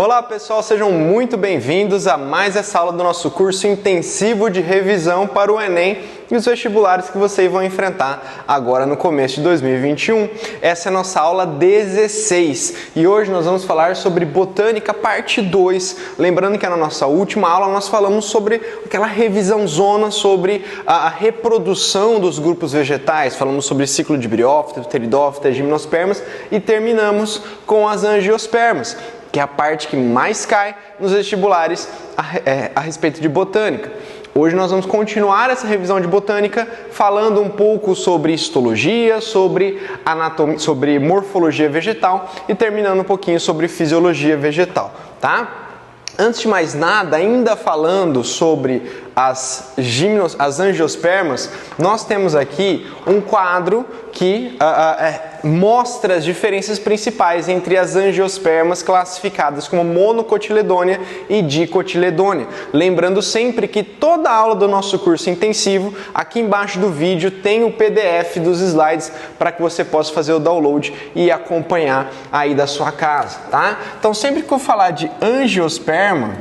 Olá pessoal, sejam muito bem-vindos a mais essa aula do nosso curso intensivo de revisão para o Enem e os vestibulares que vocês vão enfrentar agora no começo de 2021. Essa é a nossa aula 16 e hoje nós vamos falar sobre Botânica parte 2. Lembrando que na nossa última aula nós falamos sobre aquela revisão zona sobre a reprodução dos grupos vegetais, falamos sobre ciclo de briófitas, pteridófitas, gimnospermas e terminamos com as angiospermas, que é a parte que mais cai nos vestibulares a respeito de botânica. Hoje nós vamos continuar essa revisão de botânica falando um pouco sobre histologia, sobre anatomia, sobre morfologia vegetal e terminando um pouquinho sobre fisiologia vegetal, tá? Antes de mais nada, ainda falando sobre as angiospermas, nós temos aqui um quadro que mostra as diferenças principais entre as angiospermas classificadas como monocotiledônia e dicotiledônia. Lembrando sempre que toda a aula do nosso curso intensivo, aqui embaixo do vídeo tem o PDF dos slides para que você possa fazer o download e acompanhar aí da sua casa, tá? Então sempre que eu falar de angiospermas,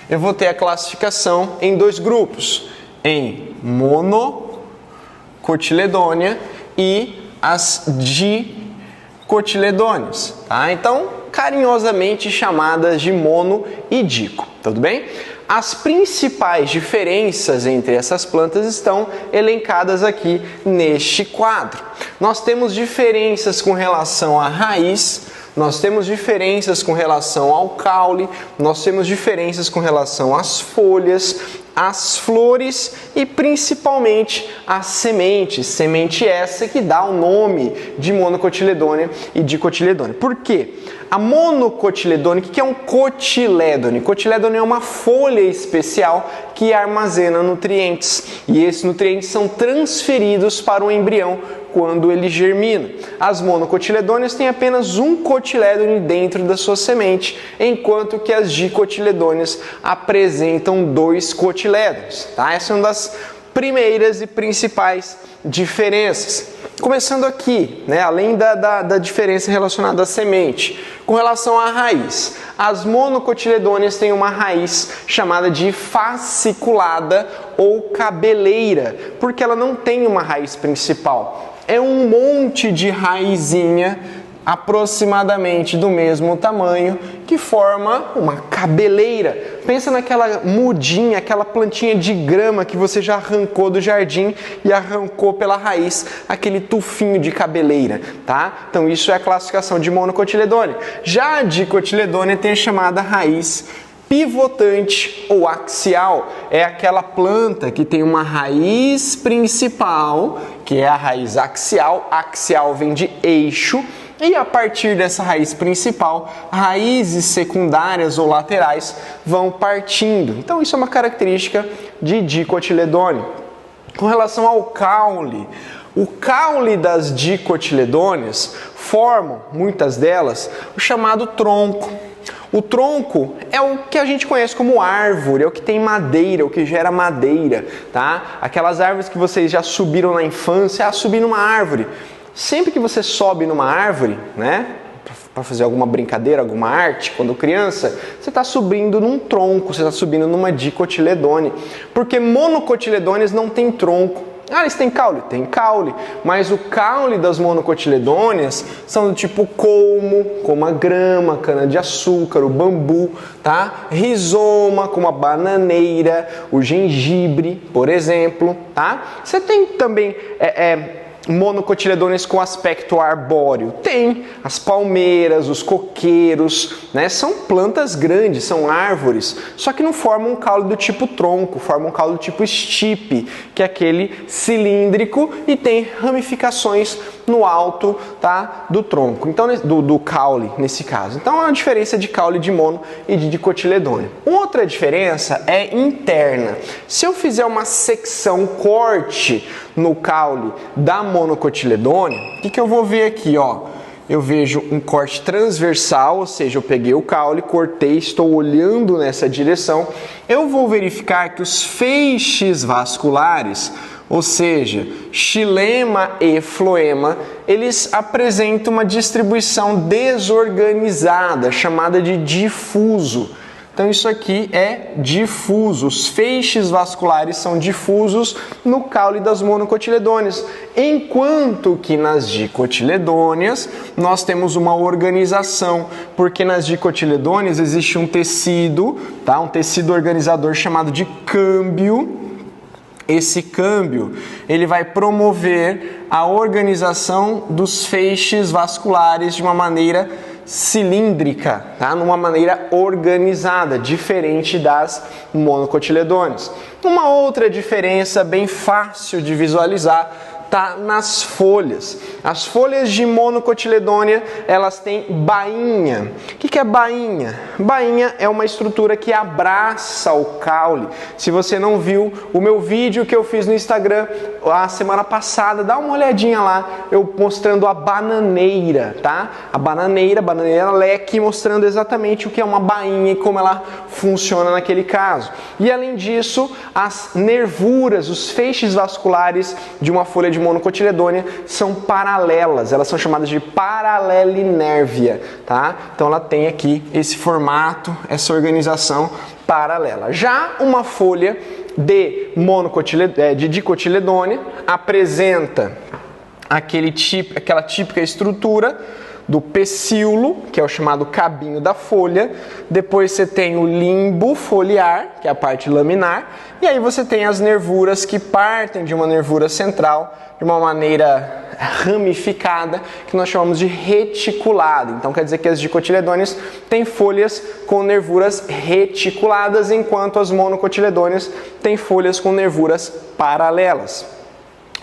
eu vou ter a classificação em dois grupos, em monocotiledônia e as dicotiledôneas, tá? Então, carinhosamente chamadas de mono e dico, tudo bem? As principais diferenças entre essas plantas estão elencadas aqui neste quadro. Nós temos diferenças com relação à raiz, nós temos diferenças com relação ao caule, nós temos diferenças com relação às folhas, às flores e principalmente às sementes. Semente essa que dá o nome de monocotiledônia e dicotiledônia. Por quê? A monocotiledônia, o que é um cotilédone? Cotilédone é uma folha especial que armazena nutrientes e esses nutrientes são transferidos para o embrião quando ele germina. As monocotiledôneas têm apenas um cotilédone dentro da sua semente, enquanto que as dicotiledôneas apresentam dois cotilédones, tá? Essa é uma das primeiras e principais diferenças. Começando aqui, né, além da diferença relacionada à semente, com relação à raiz. As monocotiledôneas têm uma raiz chamada de fasciculada ou cabeleira, porque ela não tem uma raiz principal. É um monte de raizinha aproximadamente do mesmo tamanho que forma uma cabeleira. Pensa naquela mudinha, aquela plantinha de grama que você já arrancou do jardim e arrancou pela raiz, aquele tufinho de cabeleira, tá? Então isso é a classificação de monocotiledônia. Já a dicotiledônia tem a chamada raiz pivotante ou axial, é aquela planta que tem uma raiz principal, que é a raiz axial, axial vem de eixo, e a partir dessa raiz principal, raízes secundárias ou laterais vão partindo. Então isso é uma característica de dicotiledônia. Com relação ao caule, o caule das dicotiledôneas formam, muitas delas, o chamado tronco. O tronco é o que a gente conhece como árvore, é o que tem madeira, o que gera madeira, tá? Aquelas árvores que vocês já subiram na infância, subir numa árvore. Sempre que você sobe numa árvore, né, para fazer alguma brincadeira, alguma arte, quando criança, você está subindo num tronco, você está subindo numa dicotiledônia, porque monocotiledôneas não tem tronco. Ah, eles têm caule? Tem caule, mas o caule das monocotiledôneas são do tipo colmo, como a grama, cana-de-açúcar, o bambu, tá? Rizoma, como a bananeira, o gengibre, por exemplo, tá? Você tem também monocotiledôneas com aspecto arbóreo? Tem. As palmeiras, os coqueiros, né? São plantas grandes, são árvores, só que não formam um caule do tipo tronco, formam um caule do tipo estipe, que é aquele cilíndrico e tem ramificações no alto, tá, do tronco, então do caule nesse caso. Então é uma diferença de caule de mono e de dicotiledônia. Outra diferença é interna. Se eu fizer uma secção, corte no caule da monocotiledônia, o que eu vou ver aqui, ó? Eu vejo um corte transversal, ou seja, eu peguei o caule, cortei, estou olhando nessa direção. Eu vou verificar que os feixes vasculares ou seja, xilema e floema, eles apresentam uma distribuição desorganizada, chamada de difuso. Então isso aqui é difuso, os feixes vasculares são difusos no caule das monocotiledôneas, enquanto que nas dicotiledôneas nós temos uma organização, porque nas dicotiledôneas existe um tecido, tá? Um tecido organizador chamado de câmbio. Esse câmbio, ele vai promover a organização dos feixes vasculares de uma maneira cilíndrica, tá? Numa maneira organizada, diferente das monocotiledôneas. Uma outra diferença bem fácil de visualizar tá nas folhas. As folhas de monocotiledônea, elas têm bainha. O que é bainha? Bainha é uma estrutura que abraça o caule. Se você não viu o meu vídeo que eu fiz no Instagram a semana passada, dá uma olhadinha lá, eu mostrando a bananeira, tá? A bananeira leque, mostrando exatamente o que é uma bainha e como ela funciona naquele caso. E além disso, as nervuras, os feixes vasculares de uma folha de monocotiledônea são paralelas, elas são chamadas de paralelinérvia, tá? Então ela tem aqui esse formato, essa organização paralela. Já uma folha de dicotiledônea apresenta aquela típica estrutura do pecíolo, que é o chamado cabinho da folha. Depois você tem o limbo foliar, que é a parte laminar, e aí você tem as nervuras que partem de uma nervura central de uma maneira ramificada, que nós chamamos de reticulada. Então quer dizer que as dicotiledôneas têm folhas com nervuras reticuladas, enquanto as monocotiledôneas têm folhas com nervuras paralelas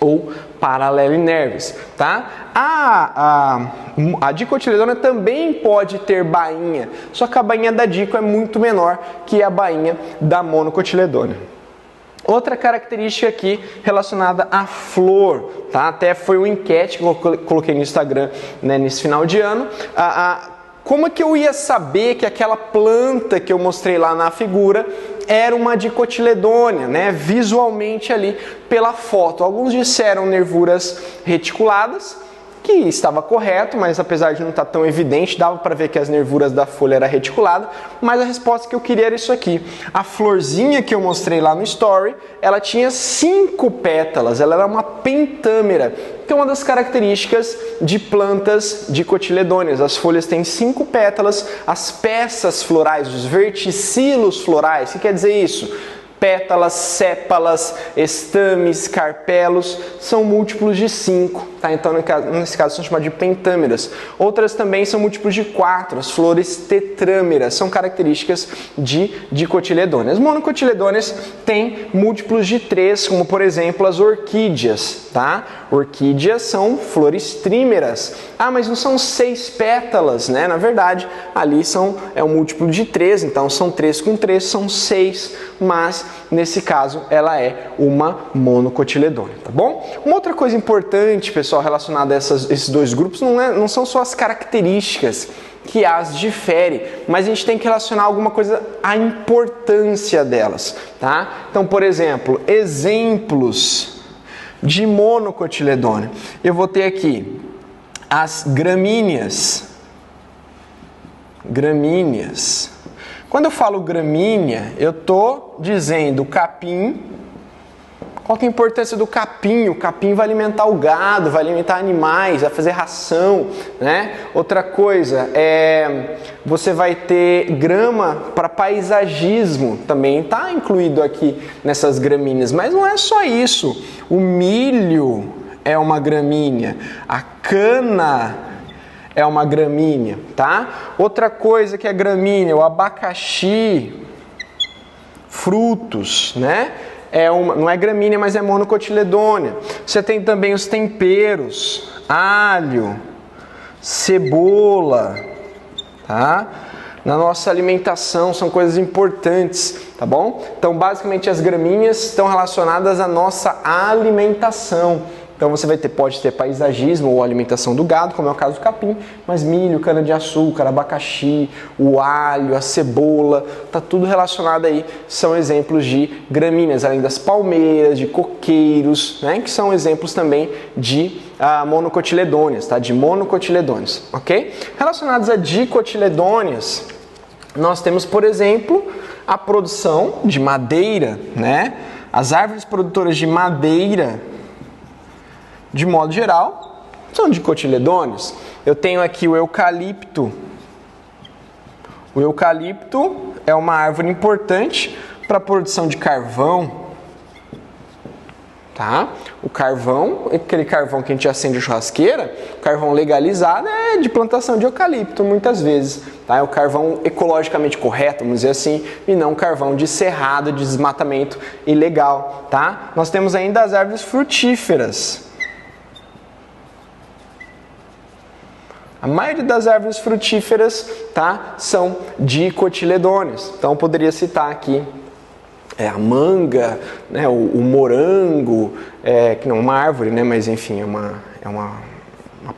ou paralelinérvias, tá? A dicotiledônea também pode ter bainha, só que a bainha da dico é muito menor que a bainha da monocotiledônea. Outra característica aqui relacionada à flor, tá? Até foi uma enquete que eu coloquei no Instagram, né, nesse final de ano. Como é que eu ia saber que aquela planta que eu mostrei lá na figura era uma dicotiledônea, né? Visualmente ali pela foto. Alguns disseram nervuras reticuladas, que estava correto, mas apesar de não estar tão evidente, dava para ver que as nervuras da folha eram reticuladas, mas a resposta que eu queria era isso aqui. A florzinha que eu mostrei lá no story, ela tinha 5 pétalas, ela era uma pentâmera, que é uma das características de plantas dicotiledôneas. As folhas têm 5 pétalas, as peças florais, os verticilos florais, o que quer dizer isso? Pétalas, sépalas, estames, carpelos, são múltiplos de 5, tá? Então nesse caso são chamadas de pentâmeras. Outras também são múltiplos de 4, as flores tetrâmeras, são características de dicotiledôneas. As monocotiledôneas têm múltiplos de 3, como por exemplo as orquídeas, tá? Orquídeas são flores trímeras. Ah, mas não são 6 pétalas, né? Na verdade, ali é um múltiplo de 3, então são 3 com 3, são 6, mas nesse caso ela é uma monocotiledônea, tá bom? Uma outra coisa importante, pessoal, relacionada a esses dois grupos, não são só as características que as difere, mas a gente tem que relacionar alguma coisa à importância delas, tá? Então, por exemplo, exemplos de monocotiledônea. Eu vou ter aqui as gramíneas. Gramíneas. Quando eu falo gramínea, eu estou dizendo capim. Qual que é a importância do capim? O capim vai alimentar o gado, vai alimentar animais, vai fazer ração, né? Outra coisa, você vai ter grama para paisagismo, também está incluído aqui nessas gramíneas, mas não é só isso. O milho é uma gramínea, a cana é uma gramínea, tá? Outra coisa que é gramínea, o abacaxi, frutos, né? Não é gramínea, mas é monocotiledônea. Você tem também os temperos, alho, cebola, tá? Na nossa alimentação são coisas importantes, tá bom? Então, basicamente, as gramíneas estão relacionadas à nossa alimentação, Então você pode ter paisagismo ou alimentação do gado, como é o caso do capim, mas milho, cana-de-açúcar, abacaxi, o alho, a cebola, tá tudo relacionado aí, são exemplos de gramíneas, além das palmeiras, de coqueiros, né, que são exemplos também de monocotiledôneas, tá? De monocotiledôneas, ok? Relacionados a dicotiledôneas, nós temos, por exemplo, a produção de madeira, né? As árvores produtoras de madeira, de modo geral, são dicotiledôneos. Eu tenho aqui o eucalipto. O eucalipto é uma árvore importante para a produção de carvão. Tá? O carvão, aquele carvão que a gente acende a churrasqueira, o carvão legalizado é de plantação de eucalipto muitas vezes. Tá? É o carvão ecologicamente correto, vamos dizer assim, e não carvão de cerrado, de desmatamento ilegal. Tá? Nós temos ainda as árvores frutíferas. A maioria das árvores frutíferas, tá, são dicotiledôneas. Então poderia citar aqui a manga, né, o morango, que não é uma árvore, né, mas enfim, é uma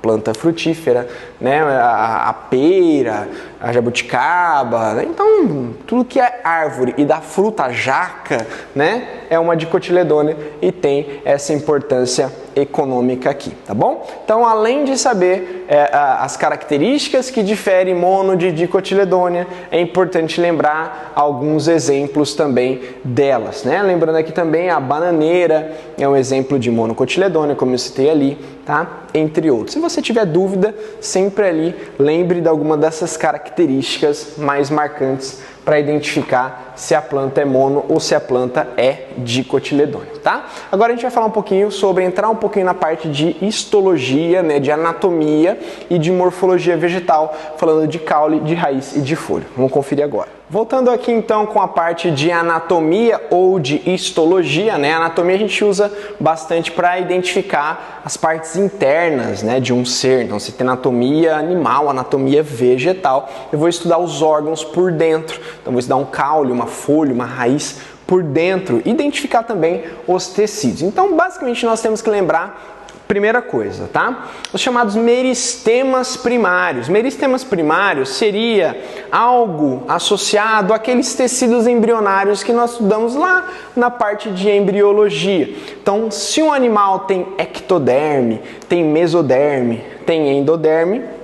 planta frutífera, né, a pera, a jabuticaba, né? Então tudo que é árvore e dá fruta, a jaca, né, é uma dicotiledônea e tem essa importância econômica aqui, tá bom? Então, além de saber as características que diferem mono de dicotiledônea, é importante lembrar alguns exemplos também delas, né? Lembrando aqui também a bananeira é um exemplo de monocotiledônea, como eu citei ali, tá? Entre outros. Se você tiver dúvida, sempre ali lembre de alguma dessas características mais marcantes para identificar se a planta é mono ou se a planta é dicotiledônea, tá? Agora a gente vai falar um pouquinho entrar um pouquinho na parte de histologia, né, de anatomia e de morfologia vegetal, falando de caule, de raiz e de folha. Vamos conferir agora. Voltando aqui então com a parte de anatomia ou de histologia, né? A anatomia a gente usa bastante para identificar as partes internas, né, de um ser. Então você tem anatomia animal, anatomia vegetal. Eu vou estudar os órgãos por dentro. Então vou estudar um caule, uma folha, uma raiz por dentro, identificar também os tecidos. Então basicamente nós temos que lembrar primeira coisa, tá? Os chamados meristemas primários. Meristemas primários seria algo associado àqueles tecidos embrionários que nós estudamos lá na parte de embriologia. Então, se um animal tem ectoderme, tem mesoderme, tem endoderme,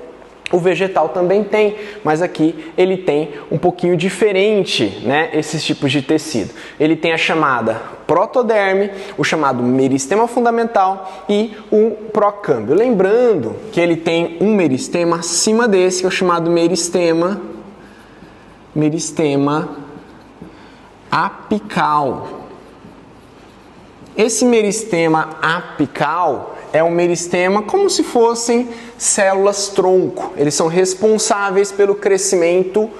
o vegetal também tem, mas aqui ele tem um pouquinho diferente, né, esses tipos de tecido. Ele tem a chamada protoderme, o chamado meristema fundamental e o procâmbio. Lembrando que ele tem um meristema acima desse, que é o chamado meristema apical. Esse meristema apical é um meristema como se fossem células tronco. Eles são responsáveis pelo crescimento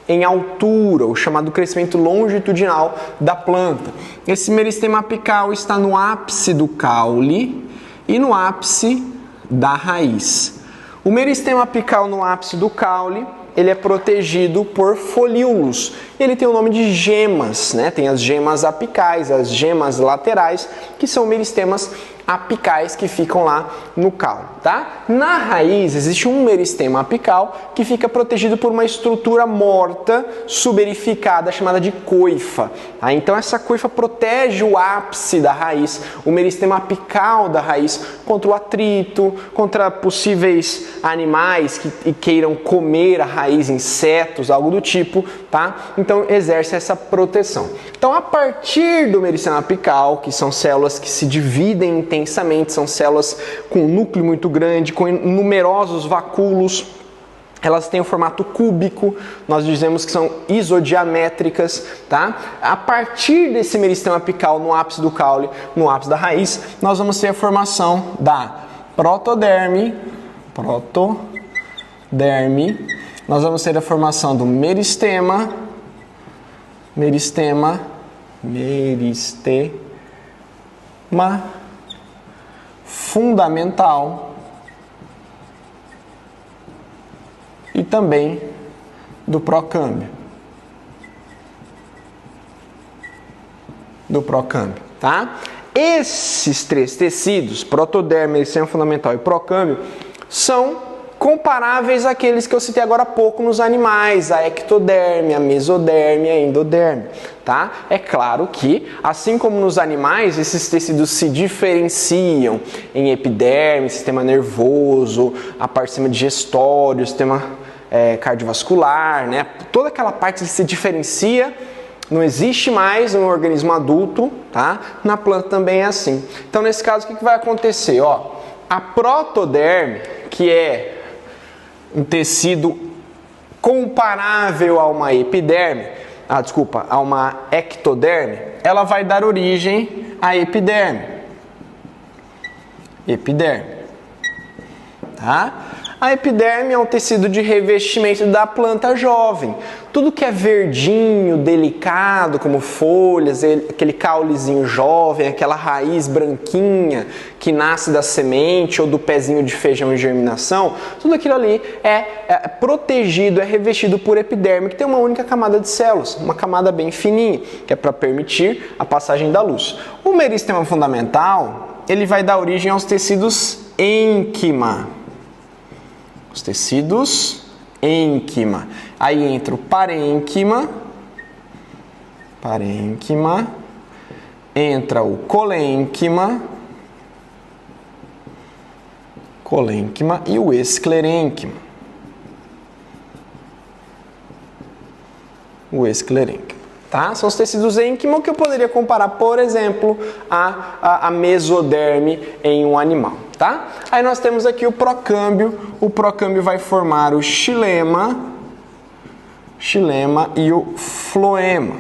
em altura, o chamado crescimento longitudinal da planta. Esse meristema apical está no ápice do caule e no ápice da raiz. O meristema apical no ápice do caule, ele é protegido por folíolos. Ele tem o nome de gemas, né? Tem as gemas apicais, as gemas laterais, que são meristemas apicais que ficam lá no caule, tá? Na raiz existe um meristema apical que fica protegido por uma estrutura morta, suberificada, chamada de coifa. Tá? Então essa coifa protege o ápice da raiz, o meristema apical da raiz, contra o atrito, contra possíveis animais que queiram comer a raiz, insetos, algo do tipo, tá? Então exerce essa proteção. Então a partir do meristema apical, que são células que se dividem intensamente, são células com um núcleo muito grande, com numerosos vacúolos, elas têm o formato cúbico, nós dizemos que são isodiamétricas, tá? A partir desse meristema apical no ápice do caule, no ápice da raiz, nós vamos ter a formação da protoderme, nós vamos ter a formação do meristema fundamental e também do procâmbio. Tá? Esses três tecidos, protoderme, meristema fundamental e procâmbio, são comparáveis àqueles que eu citei agora há pouco nos animais, a ectoderme, a mesoderme e a endoderme, tá? É claro que, assim como nos animais, esses tecidos se diferenciam em epiderme, sistema nervoso, a parte do sistema digestório, sistema cardiovascular, né? Toda aquela parte se diferencia, não existe mais no organismo adulto, tá? Na planta também é assim. Então, nesse caso, o que vai acontecer? Ó, a protoderme, que é um tecido comparável a uma epiderme, a uma ectoderme, ela vai dar origem à epiderme. Tá? A epiderme é um tecido de revestimento da planta jovem. Tudo que é verdinho, delicado, como folhas, aquele caulezinho jovem, aquela raiz branquinha que nasce da semente ou do pezinho de feijão em germinação, tudo aquilo ali é protegido, é revestido por epiderme, que tem uma única camada de células, uma camada bem fininha, que é para permitir a passagem da luz. O meristema fundamental, ele vai dar origem aos tecidos ênquima. Os tecidos ênquima. Aí entra o parênquima, entra o colênquima e o esclerênquima. Tá? São os tecidos ênquima que eu poderia comparar, por exemplo, a mesoderme em um animal. Tá? Aí nós temos aqui o procâmbio. O procâmbio vai formar o xilema e o floema.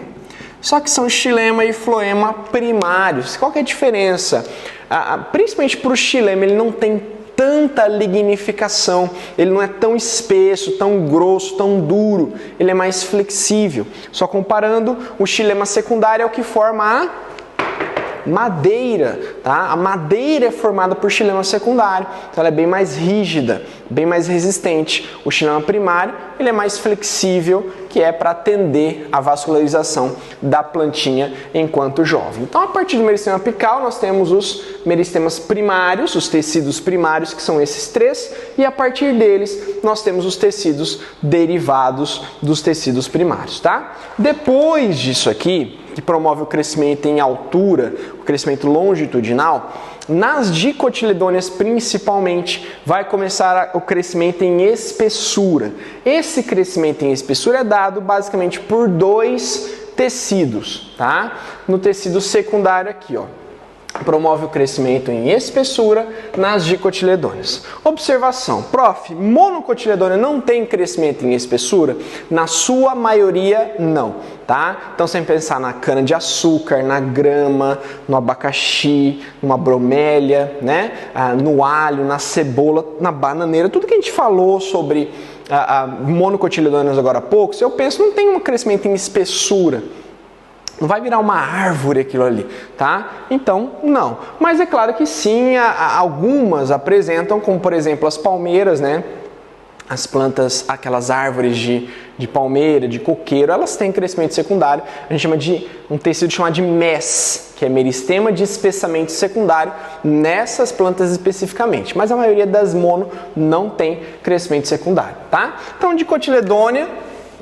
Só que são xilema e floema primários. Qual que é a diferença? Principalmente para o xilema, ele não tem tanta lignificação, ele não é tão espesso, tão grosso, tão duro, ele é mais flexível. Só comparando, o xilema secundário é o que forma a madeira, tá? A madeira é formada por xilema secundário, então ela é bem mais rígida, bem mais resistente. O xilema primário, ele é mais flexível, que é para atender a vascularização da plantinha enquanto jovem. Então, a partir do meristema apical, nós temos os meristemas primários, os tecidos primários, que são esses três, e a partir deles, nós temos os tecidos derivados dos tecidos primários, tá? Depois disso aqui, que promove o crescimento em altura, o crescimento longitudinal, nas dicotiledôneas principalmente vai começar o crescimento em espessura. Esse crescimento em espessura é dado basicamente por dois tecidos, tá? No tecido secundário aqui, ó, promove o crescimento em espessura nas dicotiledôneas. Observação, prof, monocotiledônea não tem crescimento em espessura? Na sua maioria, não, tá? Então, sem pensar na cana-de-açúcar, na grama, no abacaxi, numa bromélia, né? No alho, na cebola, na bananeira, tudo que a gente falou sobre monocotiledôneas agora há pouco, eu penso, não tem um crescimento em espessura. Não vai virar uma árvore aquilo ali, tá? Então, não. Mas é claro que sim, algumas apresentam, como por exemplo as palmeiras, né? As plantas, aquelas árvores de palmeira, de coqueiro, elas têm crescimento secundário. A gente chama de um tecido chamado de MES, que é meristema de espessamento secundário, nessas plantas especificamente. Mas a maioria das mono não tem crescimento secundário, tá? Então, dicotiledônea,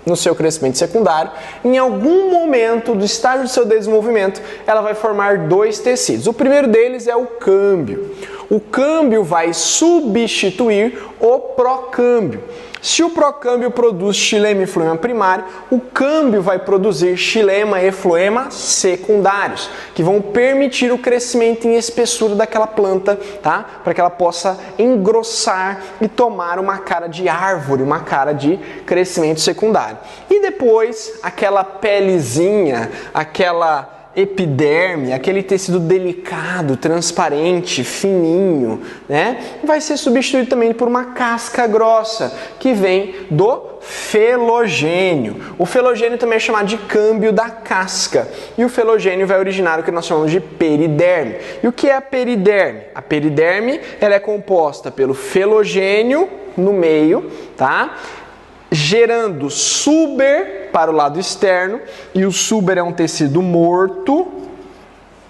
no seu crescimento secundário, em algum momento do estágio do seu desenvolvimento, ela vai formar dois tecidos. O primeiro deles é o câmbio. O câmbio vai substituir o procâmbio. Se o procâmbio produz xilema e floema primário, o câmbio vai produzir xilema e floema secundários, que vão permitir o crescimento em espessura daquela planta, tá? Para que ela possa engrossar e tomar uma cara de árvore, uma cara de crescimento secundário. E depois, aquela pelezinha, aquela epiderme, aquele tecido delicado, transparente, fininho, né? Vai ser substituído também por uma casca grossa, que vem do felogênio. O felogênio também é chamado de câmbio da casca. E o felogênio vai originar o que nós chamamos de periderme. E o que é a periderme? A periderme, ela é composta pelo felogênio no meio, tá? Gerando suber para o lado externo, e o suber é um tecido morto,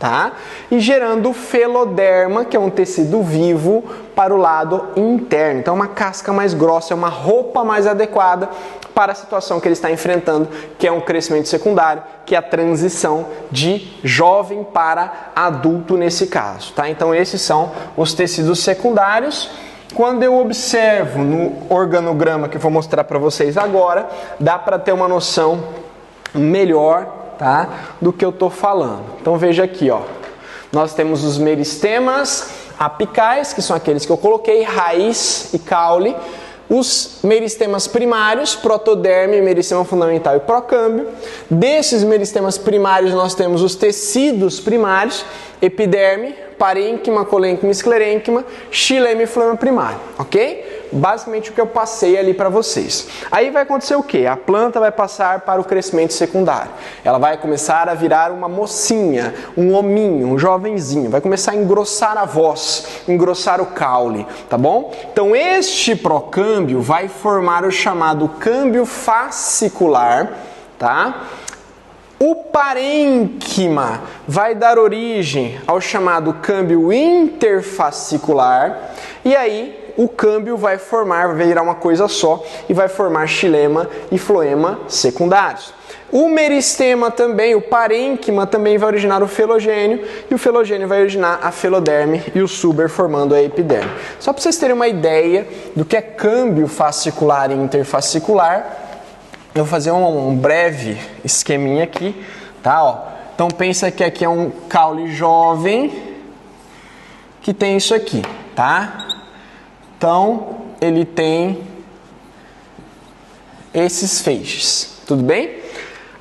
tá? E gerando o feloderma, que é um tecido vivo, para o lado interno. Então, uma casca mais grossa, é uma roupa mais adequada para a situação que ele está enfrentando, que é um crescimento secundário, que é a transição de jovem para adulto nesse caso, tá? Então, esses são os tecidos secundários. Quando eu observo no organograma que eu vou mostrar para vocês agora, dá para ter uma noção melhor, tá, do que eu estou falando. Então veja aqui, ó, nós temos os meristemas apicais, que são aqueles que eu coloquei, raiz e caule, os meristemas primários, protoderme, meristema fundamental e procâmbio. Desses meristemas primários nós temos os tecidos primários, epiderme, parênquima, colênquima, esclerênquima, xilema e floema primário, ok? Basicamente o que eu passei ali para vocês. Aí vai acontecer o quê? A planta vai passar para o crescimento secundário. Ela vai começar a virar uma mocinha, um hominho, um jovenzinho. Vai começar a engrossar a voz, engrossar o caule, tá bom? Então este procâmbio vai formar o chamado câmbio fascicular, tá? O parênquima vai dar origem ao chamado câmbio interfascicular e aí o câmbio vai virar uma coisa só e vai formar xilema e floema secundários. O meristema também, o parênquima também vai originar o felogênio e o felogênio vai originar a feloderme e o suber formando a epiderme. Só para vocês terem uma ideia do que é câmbio fascicular e interfascicular, eu vou fazer um breve esqueminha aqui, tá? Ó. Então pensa que aqui é um caule jovem que tem isso aqui, tá? Então ele tem esses feixes, tudo bem?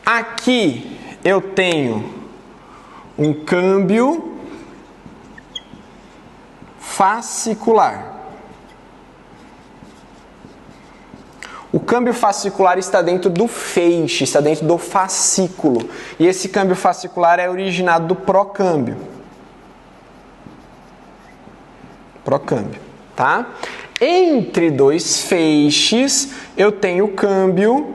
Aqui eu tenho um câmbio fascicular. O câmbio fascicular está dentro do feixe, está dentro do fascículo. E esse câmbio fascicular é originado do procâmbio. Procâmbio, tá? Entre dois feixes, eu tenho o câmbio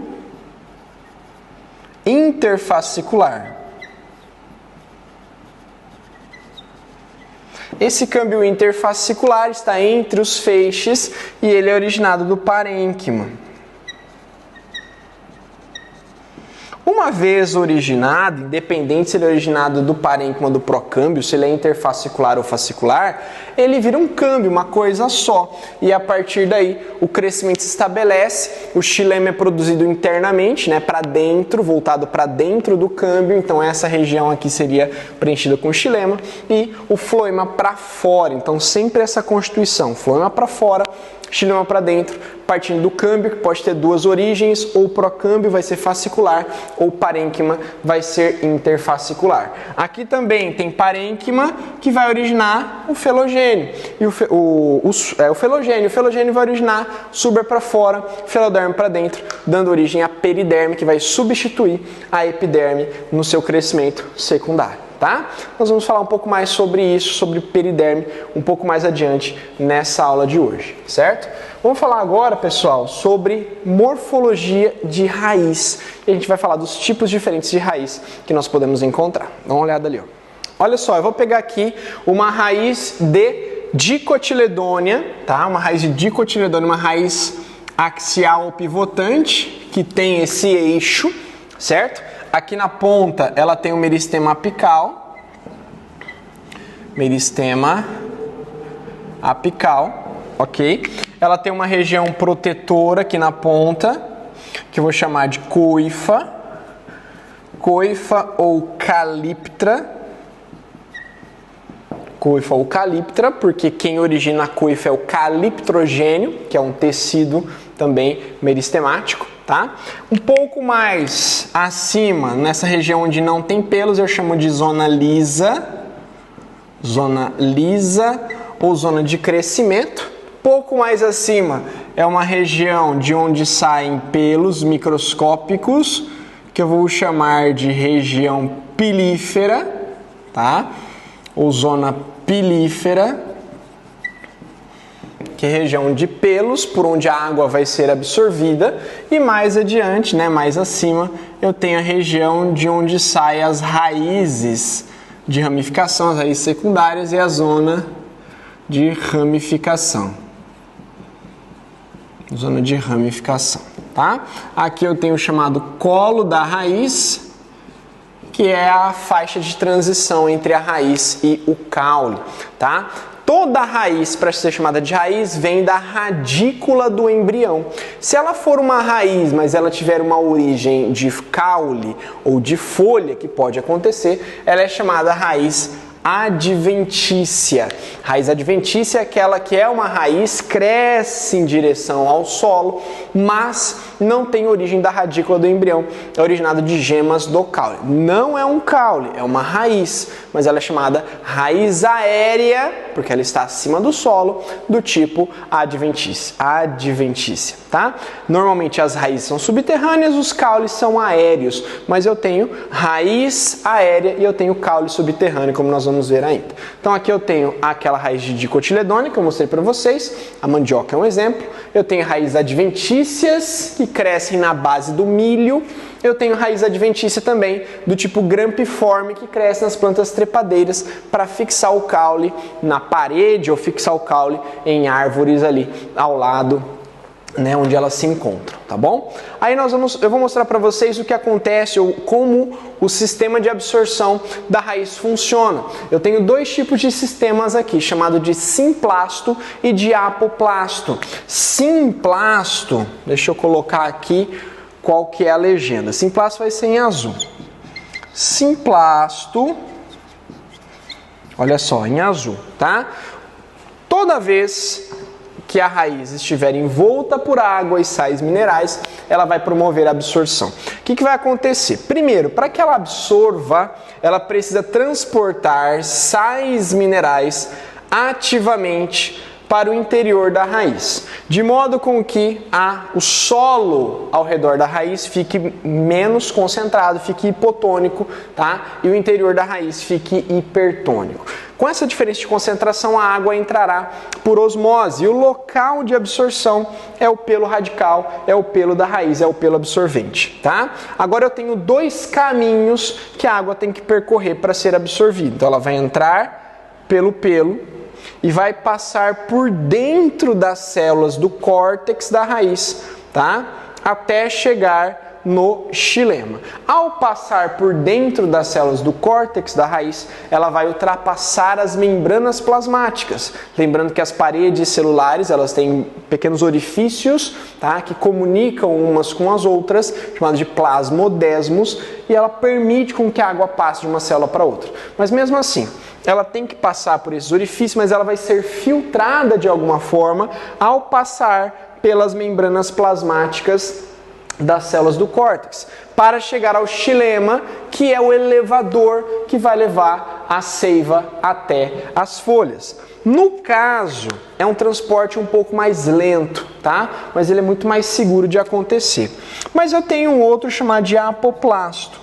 interfascicular. Esse câmbio interfascicular está entre os feixes e ele é originado do parênquima. Uma vez originado, independente se ele é originado do parênquima ou do procâmbio, se ele é interfascicular ou fascicular, ele vira um câmbio, uma coisa só. E a partir daí o crescimento se estabelece, o xilema é produzido internamente, né, para dentro, voltado para dentro do câmbio, então essa região aqui seria preenchida com xilema, e o floema para fora, então sempre essa constituição, floema para fora, xilema para dentro, partindo do câmbio, que pode ter duas origens, ou procâmbio vai ser fascicular, ou parênquima vai ser interfascicular. Aqui também tem parênquima, que vai originar o felogênio. E o felogênio vai originar suber para fora, feloderme para dentro, dando origem à periderme, que vai substituir a epiderme no seu crescimento secundário. Tá? Nós vamos falar um pouco mais sobre isso, sobre periderme, um pouco mais adiante nessa aula de hoje, certo? Vamos falar agora, pessoal, sobre morfologia de raiz. E a gente vai falar dos tipos diferentes de raiz que nós podemos encontrar. Dá uma olhada ali, ó. Olha só, eu vou pegar aqui uma raiz de dicotiledônia, tá? Uma raiz de dicotiledônia, uma raiz axial ou pivotante, que tem esse eixo, certo? Aqui na ponta ela tem o meristema apical, ok? Ela tem uma região protetora aqui na ponta, que eu vou chamar de coifa ou calíptra, porque quem origina a coifa é o caliptrogênio, que é um tecido também meristemático. Tá? Um pouco mais acima, nessa região onde não tem pelos, eu chamo de zona lisa ou zona de crescimento. Pouco mais acima é uma região de onde saem pelos microscópicos, que eu vou chamar de região pilífera, tá? Ou zona pilífera, que é a região de pelos, por onde a água vai ser absorvida, e mais adiante, né, mais acima, eu tenho a região de onde saem as raízes de ramificação, as raízes secundárias, e a zona de ramificação. Zona de ramificação, tá? Aqui eu tenho o chamado colo da raiz, que é a faixa de transição entre a raiz e o caule, tá? Toda raiz, para ser chamada de raiz, vem da radícula do embrião. Se ela for uma raiz, mas ela tiver uma origem de caule ou de folha, que pode acontecer, ela é chamada raiz adventícia. Raiz adventícia é aquela que é uma raiz, cresce em direção ao solo, mas não tem origem da radícula do embrião, é originado de gemas do caule. Não é um caule, é uma raiz, mas ela é chamada raiz aérea, porque ela está acima do solo, do tipo adventícia, tá? Normalmente as raízes são subterrâneas, os caules são aéreos, mas eu tenho raiz aérea e eu tenho caule subterrâneo, como nós vamos ver ainda. Então aqui eu tenho aquela raiz de dicotiledônia que eu mostrei para vocês, a mandioca é um exemplo. Eu tenho raízes adventícias que crescem na base do milho. Eu tenho raiz adventícia também do tipo grampiforme que cresce nas plantas trepadeiras para fixar o caule na parede ou fixar o caule em árvores ali ao lado, né, onde elas se encontram, tá bom? Aí eu vou mostrar para vocês o que acontece ou como o sistema de absorção da raiz funciona. Eu tenho dois tipos de sistemas aqui, chamado de simplasto e de apoplasto. Simplasto, deixa eu colocar aqui qual que é a legenda. Simplasto vai ser em azul. Simplasto, olha só, em azul, tá? Toda vez que a raiz estiver envolta por água e sais minerais, ela vai promover a absorção. O que vai acontecer? Primeiro, para que ela absorva, ela precisa transportar sais minerais ativamente para o interior da raiz, de modo com que o solo ao redor da raiz fique menos concentrado, fique hipotônico, tá? E o interior da raiz fique hipertônico. Com essa diferença de concentração, a água entrará por osmose e o local de absorção é o pelo radical, é o pelo da raiz, é o pelo absorvente, tá? Agora eu tenho dois caminhos que a água tem que percorrer para ser absorvida. Então ela vai entrar pelo pelo e vai passar por dentro das células do córtex da raiz, tá? Até chegar no xilema. Ao passar por dentro das células do córtex da raiz, ela vai ultrapassar as membranas plasmáticas. Lembrando que as paredes celulares, elas têm pequenos orifícios, tá, que comunicam umas com as outras, chamados de plasmodesmos, e ela permite com que a água passe de uma célula para outra. Mas mesmo assim, ela tem que passar por esses orifícios, mas ela vai ser filtrada de alguma forma ao passar pelas membranas plasmáticas das células do córtex, para chegar ao xilema, que é o elevador que vai levar a seiva até as folhas. No caso, é um transporte um pouco mais lento, tá? Mas ele é muito mais seguro de acontecer. Mas eu tenho um outro chamado de apoplasto.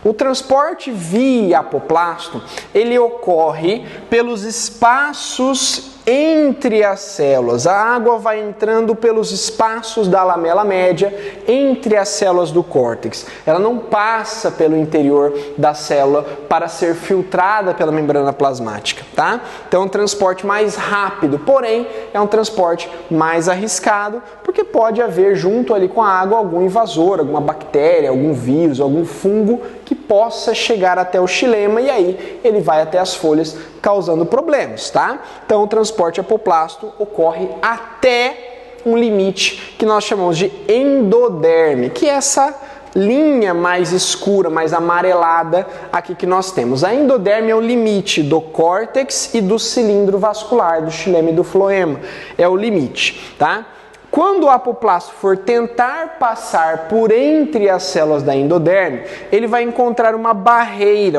O transporte via apoplasto, ele ocorre pelos espaços entre as células. A água vai entrando pelos espaços da lamela média entre as células do córtex. Ela não passa pelo interior da célula para ser filtrada pela membrana plasmática, tá? Então é um transporte mais rápido, porém é um transporte mais arriscado, porque pode haver junto ali com a água algum invasor, alguma bactéria, algum vírus, algum fungo que possa chegar até o xilema e aí ele vai até as folhas causando problemas, tá? Então o transporte apoplasto ocorre até um limite que nós chamamos de endoderme, que é essa linha mais escura, mais amarelada aqui que nós temos. A endoderme é o limite do córtex e do cilindro vascular, do xilema e do floema. É o limite, tá? Quando o apoplasto for tentar passar por entre as células da endoderme, ele vai encontrar uma barreira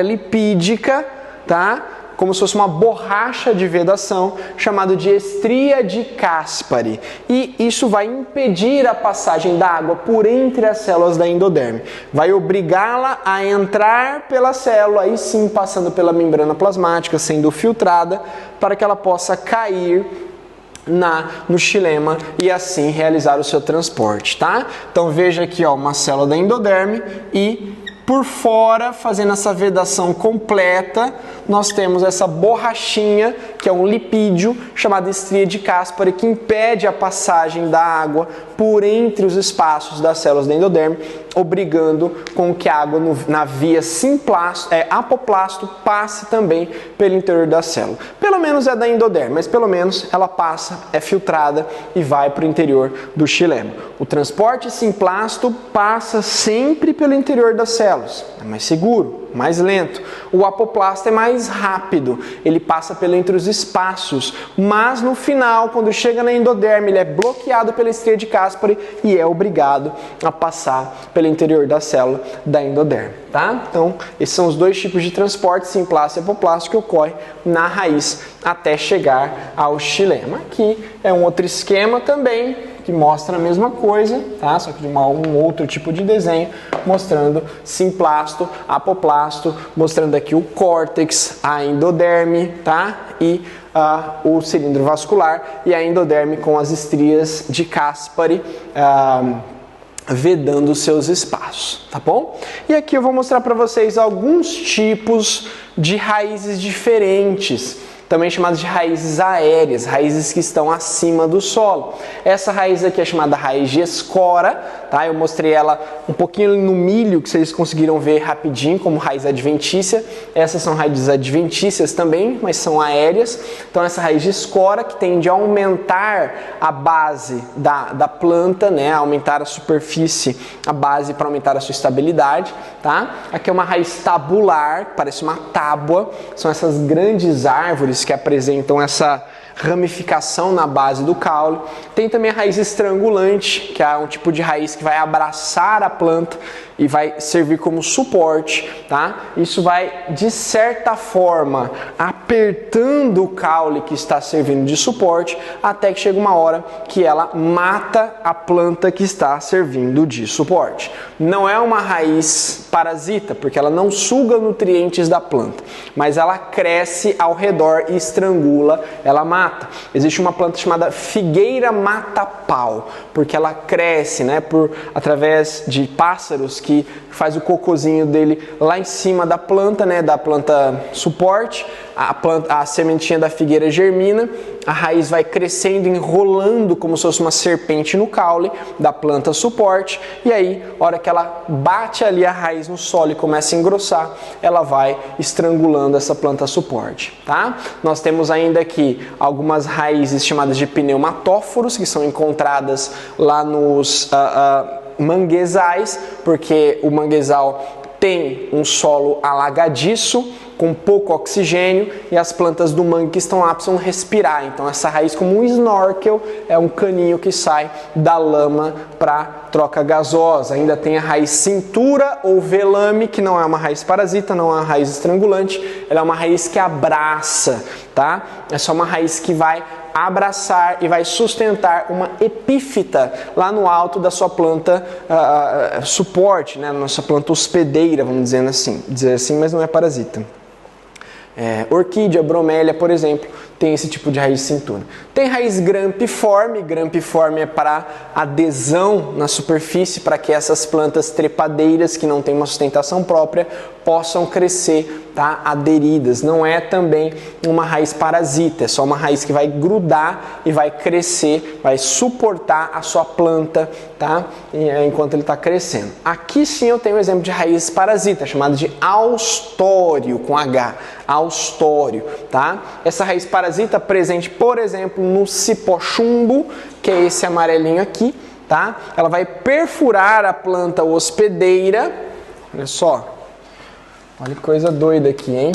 lipídica, tá? Como se fosse uma borracha de vedação, chamada de estria de Caspari. E isso vai impedir a passagem da água por entre as células da endoderme. Vai obrigá-la a entrar pela célula, aí sim passando pela membrana plasmática, sendo filtrada, para que ela possa cair no xilema e assim realizar o seu transporte, tá? Então veja aqui, ó, uma célula da endoderme e Por fora, fazendo essa vedação completa, nós temos essa borrachinha, que é um lipídio, chamado estria de Caspary, que impede a passagem da água por entre os espaços das células do endoderme, obrigando com que a água na via apoplasto passe também pelo interior da célula. Pelo menos é da endoderme, mas pelo menos ela passa, é filtrada e vai para o interior do xilema. O transporte simplasto passa sempre pelo interior das células, é mais seguro, mais lento. O apoplasto é mais rápido, ele passa pelo entre os espaços, mas no final, quando chega na endoderme, ele é bloqueado pela estria de Caspary e é obrigado a passar pelo interior da célula da endoderme, tá? Então, esses são os dois tipos de transporte, simplasto e apoplasto, que ocorre na raiz até chegar ao xilema. Aqui é um outro esquema também, que mostra a mesma coisa, tá? Só que de um outro tipo de desenho, mostrando simplasto, apoplasto, mostrando aqui o córtex, a endoderme, tá? E o cilindro vascular e a endoderme com as estrias de Caspary vedando os seus espaços, tá bom? E aqui eu vou mostrar para vocês alguns tipos de raízes diferentes, também chamadas de raízes aéreas, raízes que estão acima do solo. Essa raiz aqui é chamada raiz de escora, tá? Eu mostrei ela um pouquinho no milho, que vocês conseguiram ver rapidinho, como raiz adventícia. Essas são raízes adventícias também, mas são aéreas. Então essa raiz de escora, que tende a aumentar a base da planta, né? Aumentar a superfície, a base para aumentar a sua estabilidade, tá? Aqui é uma raiz tabular, parece uma tábua, são essas grandes árvores que apresentam essa ramificação na base do caule. Tem também a raiz estrangulante, que é um tipo de raiz que vai abraçar a planta e vai servir como suporte, tá? Isso vai, de certa forma, apertando o caule que está servindo de suporte, até que chega uma hora que ela mata a planta que está servindo de suporte. Não é uma raiz parasita, porque ela não suga nutrientes da planta, mas ela cresce ao redor e estrangula, ela mata. Existe uma planta chamada figueira mata-pau, porque ela cresce, né, através de pássaros que faz o cocôzinho dele lá em cima da planta, né, da planta suporte. A sementinha da figueira germina, a raiz vai crescendo, enrolando como se fosse uma serpente no caule da planta suporte, e aí, a hora que ela bate ali a raiz no solo e começa a engrossar, ela vai estrangulando essa planta suporte, tá? Nós temos ainda aqui algumas raízes chamadas de pneumatóforos, que são encontradas lá nos manguezais, porque o manguezal tem um solo alagadiço, com pouco oxigênio, e as plantas do mangue que estão lá precisam respirar. Então essa raiz, como um snorkel, é um caninho que sai da lama para troca gasosa. Ainda tem a raiz cintura ou velame, que não é uma raiz parasita, não é uma raiz estrangulante, ela é uma raiz que abraça, tá? É só uma raiz que vai abraçar e vai sustentar uma epífita lá no alto da sua planta suporte, né? Nossa planta hospedeira, vamos dizer assim, mas não é parasita. Orquídea, bromélia, por exemplo, tem esse tipo de raiz de cintura. Tem raiz grampiforme é para adesão na superfície, para que essas plantas trepadeiras que não têm uma sustentação própria possam crescer, tá, aderidas. Não é também uma raiz parasita, é só uma raiz que vai grudar e vai crescer, vai suportar a sua planta, tá, enquanto ele está crescendo. Aqui sim eu tenho um exemplo de raiz parasita, chamada de austório, com H, austório, tá? Essa raiz parasita presente, por exemplo, no cipó-chumbo, que é esse amarelinho aqui, tá? Ela vai perfurar a planta hospedeira, olha só, olha que coisa doida aqui, hein?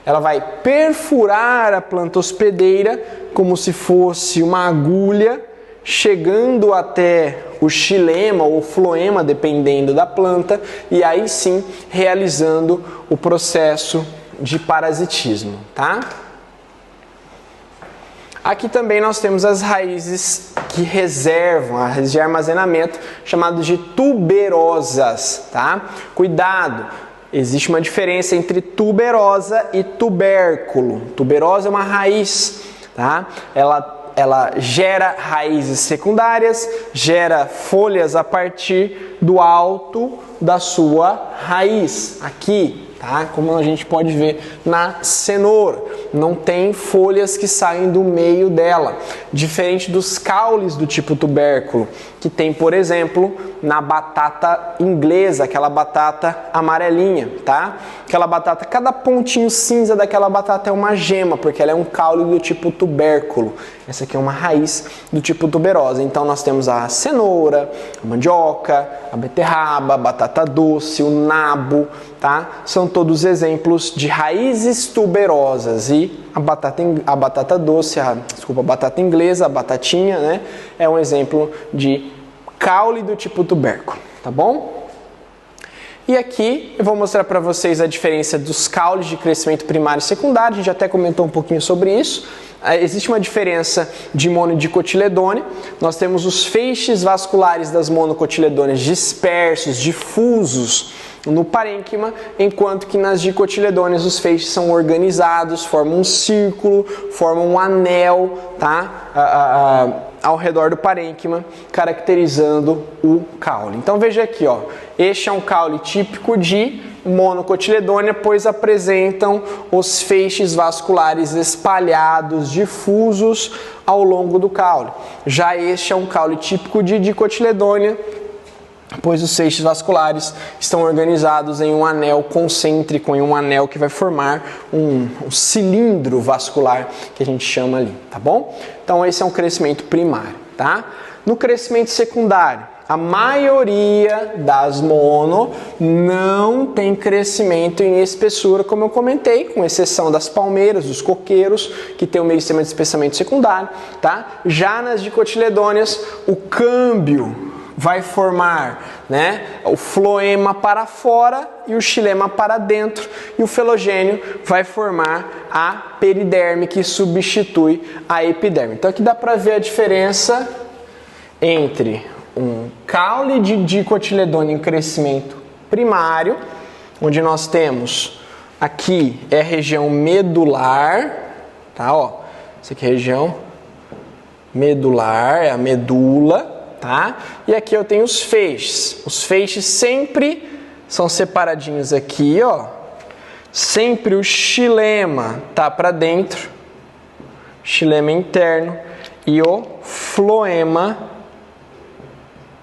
Ela vai perfurar a planta hospedeira como se fosse uma agulha, chegando até o xilema ou floema, dependendo da planta, e aí sim realizando o processo de parasitismo, tá? Aqui também nós temos as raízes que reservam, a raiz de armazenamento, chamadas de tuberosas, tá? Cuidado, existe uma diferença entre tuberosa e tubérculo. Tuberosa é uma raiz, tá? Ela ela gera raízes secundárias, gera folhas a partir do alto da sua raiz, aqui, tá? Como a gente pode ver na cenoura, não tem folhas que saem do meio dela, diferente dos caules do tipo tubérculo, que tem, por exemplo, na batata inglesa, aquela batata amarelinha, tá? Aquela batata, cada pontinho cinza daquela batata é uma gema, porque ela é um caule do tipo tubérculo. Essa aqui é uma raiz do tipo tuberosa. Então nós temos a cenoura, a mandioca, a beterraba, a batata doce, o nabo, tá? São todos exemplos de raízes tuberosas. E a batata doce, a batata inglesa, a batatinha, né? É um exemplo de caule do tipo tubérculo, tá bom? E aqui eu vou mostrar para vocês a diferença dos caules de crescimento primário e secundário. A gente até comentou um pouquinho sobre isso. Existe uma diferença de monodicotiledônea. Nós temos os feixes vasculares das monocotiledôneas dispersos, difusos no parênquima, enquanto que nas dicotiledôneas os feixes são organizados, formam um círculo, formam um anel, tá? Ao redor do parênquima, caracterizando o caule. Então veja aqui, ó, este é um caule típico de monocotiledônea, pois apresentam os feixes vasculares espalhados, difusos ao longo do caule. Já este é um caule típico de dicotiledônea, pois os feixes vasculares estão organizados em um anel concêntrico, em um anel que vai formar um cilindro vascular, que a gente chama ali, tá bom? Então esse é um crescimento primário, tá? No crescimento secundário, a maioria das mono não tem crescimento em espessura, como eu comentei, com exceção das palmeiras, dos coqueiros, que tem o meristema de espessamento secundário, tá? Já nas dicotiledôneas, o câmbio vai formar, né, o floema para fora e o xilema para dentro, e o felogênio vai formar a periderme, que substitui a epiderme. Então aqui dá para ver a diferença entre um caule de dicotiledônea em crescimento primário, onde nós temos aqui é a região medular, tá, ó, essa aqui é a região medular, é a medula, tá? E aqui eu tenho os feixes. Os feixes sempre são separadinhos aqui, ó. Sempre o xilema tá para dentro, xilema interno, e o floema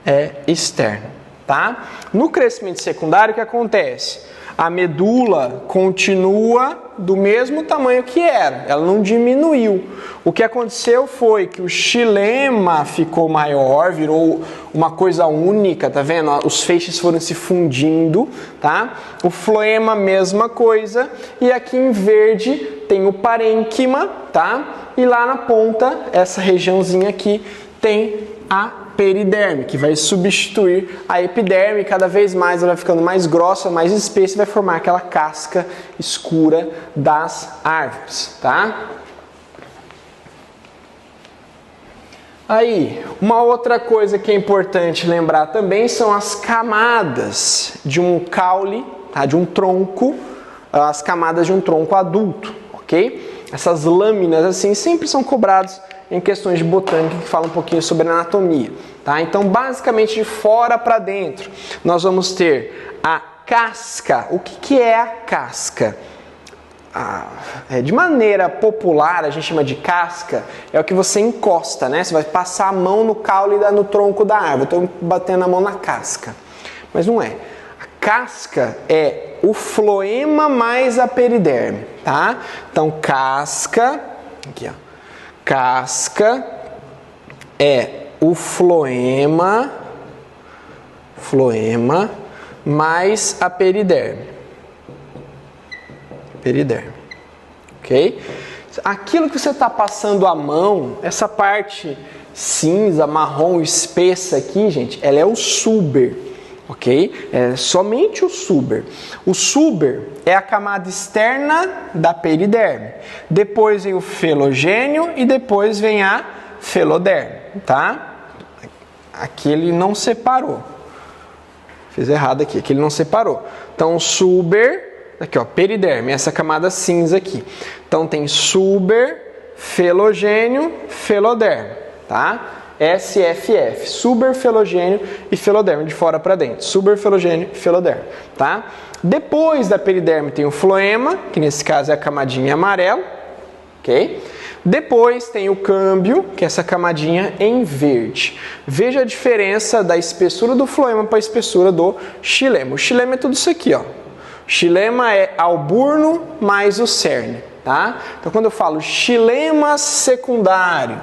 é externo, tá? No crescimento secundário, o que acontece? A medula continua do mesmo tamanho que era, ela não diminuiu. O que aconteceu foi que o xilema ficou maior, virou uma coisa única, tá vendo? Os feixes foram se fundindo, tá? O floema, mesma coisa, e aqui em verde tem o parênquima, tá? E lá na ponta, essa regiãozinha aqui, tem a periderme, que vai substituir a epiderme. Cada vez mais ela vai ficando mais grossa, mais espessa, e vai formar aquela casca escura das árvores, tá? Aí, uma outra coisa que é importante lembrar também são as camadas de um caule, tá? De um tronco, as camadas de um tronco adulto, ok? Essas lâminas assim sempre são cobradas em questões de botânica que falam um pouquinho sobre anatomia, tá? Então, basicamente de fora para dentro, nós vamos ter a casca. O que é a casca? De maneira popular, a gente chama de casca, é o que você encosta, né? Você vai passar a mão no caule e no tronco da árvore. Estou batendo a mão na casca, mas não é. A casca é o floema mais a periderme, tá? Então, casca, aqui ó, casca é o floema mais a periderme. Ok? Aquilo que você está passando a mão, essa parte cinza, marrom, espessa aqui, gente, ela é o suber, ok? É somente o suber. O suber é a camada externa da periderme. Depois vem o felogênio e depois vem a feloderme, tá? Aqui ele não separou. Fiz errado aqui, ele não separou. Então, suber, aqui ó, periderme, essa camada cinza aqui. Então tem suber, felogênio, feloderma, tá? SFF, suberfelogênio e feloderma, de fora para dentro, suberfelogênio e feloderma, tá? Depois da periderme tem o floema, que nesse caso é a camadinha amarela, ok? Depois tem o câmbio, que é essa camadinha em verde. Veja a diferença da espessura do floema para a espessura do xilema. O xilema é tudo isso aqui, ó. O xilema é alburno mais o cerne, tá? Então quando eu falo xilema secundário,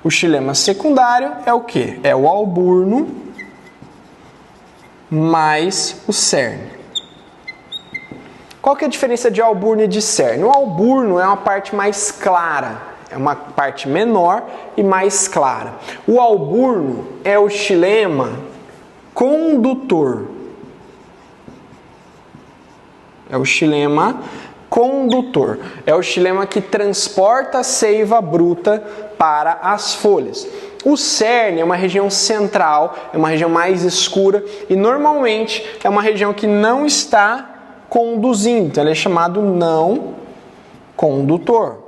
o xilema secundário é o que? É o alburno mais o cerne. Qual que é a diferença de alburno e de cerne? O alburno é uma parte mais clara, é uma parte menor e mais clara. O alburno é o xilema condutor. É o xilema condutor. É o xilema que transporta a seiva bruta para as folhas. O cerne é uma região central, é uma região mais escura e normalmente é uma região que não está conduzindo. Então ele é chamado não condutor.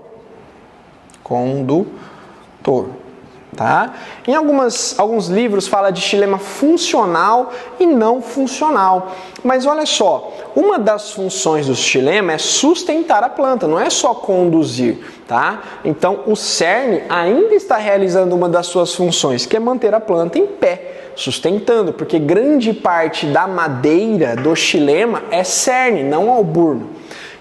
Condutor. Tá? Em alguns livros fala de xilema funcional e não funcional. Mas olha só, uma das funções do xilema é sustentar a planta, não é só conduzir, tá? Então o cerne ainda está realizando uma das suas funções, que é manter a planta em pé, sustentando, porque grande parte da madeira do xilema é cerne, não alburno.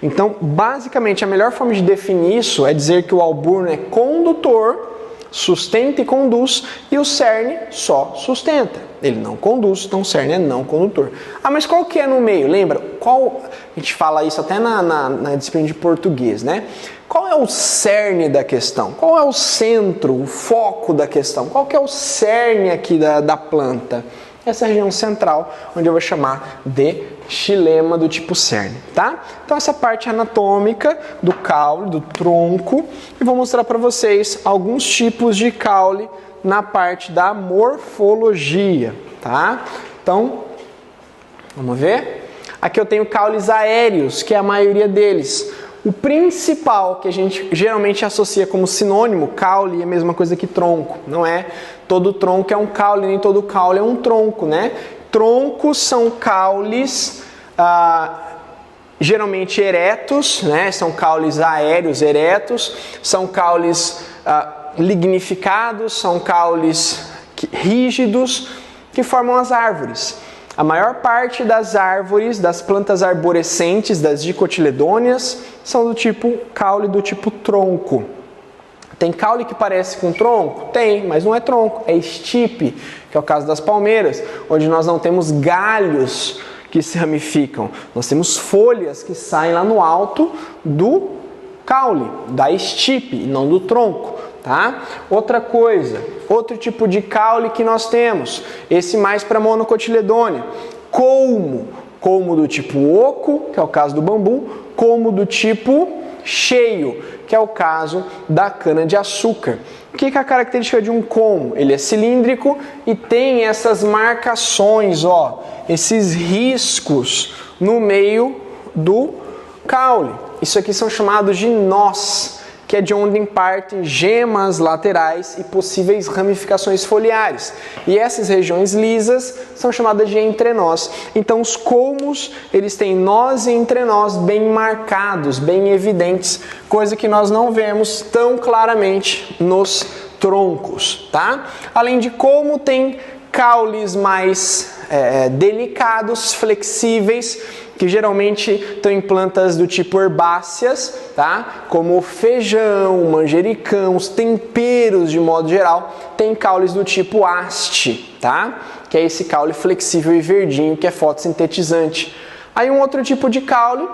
Então, basicamente, a melhor forma de definir isso é dizer que o alburno é condutor, sustenta e conduz, e o cerne só sustenta. Ele não conduz, então o cerne é não condutor. Ah, mas qual que é no meio? Lembra? A gente fala isso até na disciplina de português, né? Qual é o cerne da questão? Qual é o centro, o foco da questão? Qual que é o cerne aqui da planta? Essa região central, onde eu vou chamar de xilema do tipo cerne, tá? Então essa parte anatômica do caule, do tronco, e vou mostrar para vocês alguns tipos de caule na parte da morfologia, tá? Então, vamos ver? Aqui eu tenho caules aéreos, que é a maioria deles. O principal, que a gente geralmente associa como sinônimo, caule, é a mesma coisa que tronco, não é? Todo tronco é um caule, nem todo caule é um tronco, né? Troncos são caules geralmente eretos, né? São caules aéreos eretos, são caules lignificados, são caules rígidos que formam as árvores. A maior parte das árvores, das plantas arborescentes, das dicotiledôneas, são do tipo caule do tipo tronco. Tem caule que parece com tronco? Tem, mas não é tronco, é estipe, que é o caso das palmeiras, onde nós não temos galhos que se ramificam, nós temos folhas que saem lá no alto do caule, da estipe, e não do tronco, tá? Outra coisa, outro tipo de caule que nós temos, esse mais para monocotiledônea, colmo do tipo oco, que é o caso do bambu, colmo do tipo cheio, que é o caso da cana-de-açúcar. O que é a característica de um colmo? Ele é cilíndrico e tem essas marcações, ó, esses riscos no meio do caule. Isso aqui são chamados de nós, que é de onde partem gemas laterais e possíveis ramificações foliares. E essas regiões lisas são chamadas de entrenós. Então os colmos, eles têm nós e entrenós bem marcados, bem evidentes, coisa que nós não vemos tão claramente nos troncos, tá? Além de colmo, tem caules mais delicados, flexíveis, que geralmente estão em plantas do tipo herbáceas, tá? Como feijão, manjericão, os temperos de modo geral, tem caules do tipo haste, tá? Que é esse caule flexível e verdinho que é fotossintetizante. Aí um outro tipo de caule,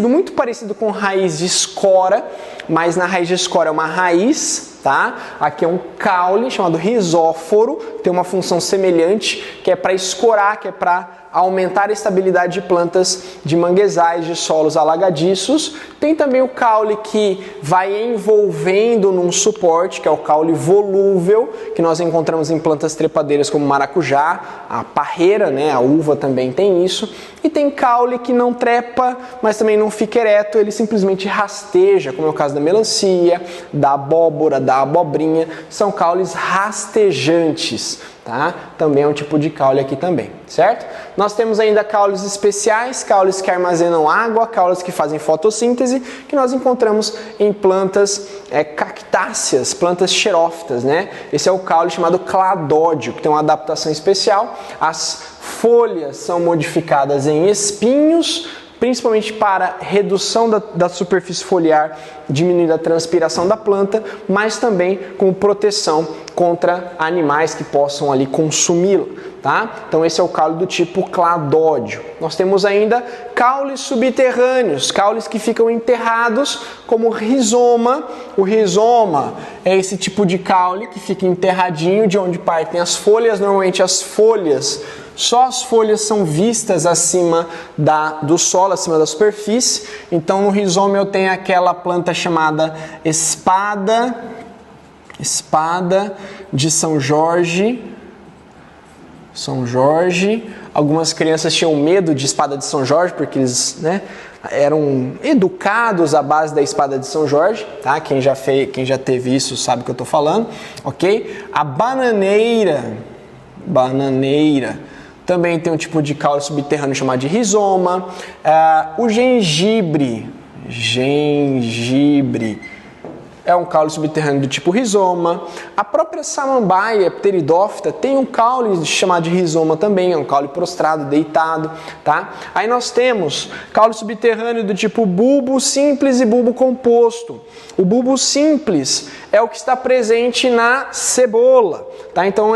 muito parecido com raiz de escora, mas na raiz de escora é uma raiz tá? Aqui é um caule chamado rizóforo, tem uma função semelhante, que é para escorar, que é para aumentar a estabilidade de plantas de manguezais, de solos alagadiços. Tem também o caule que vai envolvendo num suporte, que é o caule volúvel, que nós encontramos em plantas trepadeiras como maracujá, a parreira, né, a uva também tem isso. E tem caule que não trepa, mas também não fica ereto, ele simplesmente rasteja, como é o caso da melancia, da abóbora, da abobrinha, são caules rastejantes. Tá? Também é um tipo de caule aqui também, certo? Nós temos ainda caules especiais, caules que armazenam água, caules que fazem fotossíntese, que nós encontramos em plantas cactáceas, plantas xerófitas, né? Esse é o caule chamado cladódio, que tem uma adaptação especial. As folhas são modificadas em espinhos, principalmente para redução da superfície foliar, diminuindo a transpiração da planta, mas também com proteção contra animais que possam ali consumi-la, tá? Então esse é o caule do tipo cladódio. Nós temos ainda caules subterrâneos, caules que ficam enterrados, como o rizoma. O rizoma é esse tipo de caule que fica enterradinho, de onde partem as folhas. Normalmente só as folhas são vistas acima do solo, acima da superfície. Então no rizoma eu tenho aquela planta chamada espada de São Jorge. Algumas crianças tinham medo de espada de São Jorge, porque eles, né, eram educados à base da espada de São Jorge, tá? Quem já teve isso sabe o que eu estou falando, ok? A bananeira, também tem um tipo de caule subterrâneo chamado de rizoma. O gengibre é um caule subterrâneo do tipo rizoma. A própria samambaia pteridófita tem um caule chamado de rizoma também, é um caule prostrado, deitado, tá? Aí nós temos caule subterrâneo do tipo bulbo simples e bulbo composto. O bulbo simples é o que está presente na cebola, tá? Então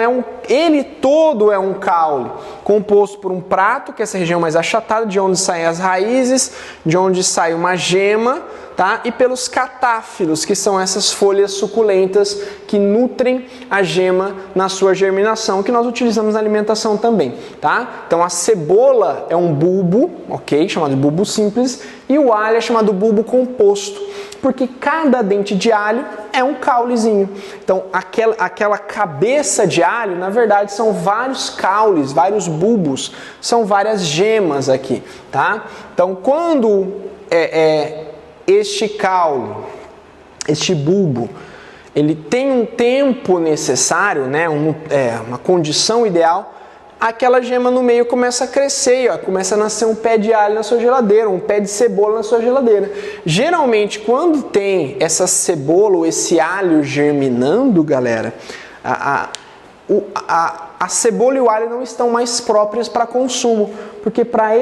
ele todo é um caule composto por um prato, que é essa região mais achatada, de onde saem as raízes, de onde sai uma gema, tá? E pelos catáfilos, que são essas folhas suculentas que nutrem a gema na sua germinação, que nós utilizamos na alimentação também, tá? Então a cebola é um bulbo, ok? Chamado de bulbo simples, e o alho é chamado bulbo composto, porque cada dente de alho é um caulezinho. Então aquela cabeça de alho, na verdade, são vários caules, vários bulbos, são várias gemas aqui, tá? Então quando este caule, este bulbo, ele tem um tempo necessário, né, uma condição ideal, aquela gema no meio começa a crescer, ó, começa a nascer um pé de alho na sua geladeira, um pé de cebola na sua geladeira. Geralmente, quando tem essa cebola ou esse alho germinando, galera, a cebola e o alho não estão mais próprias para consumo, porque para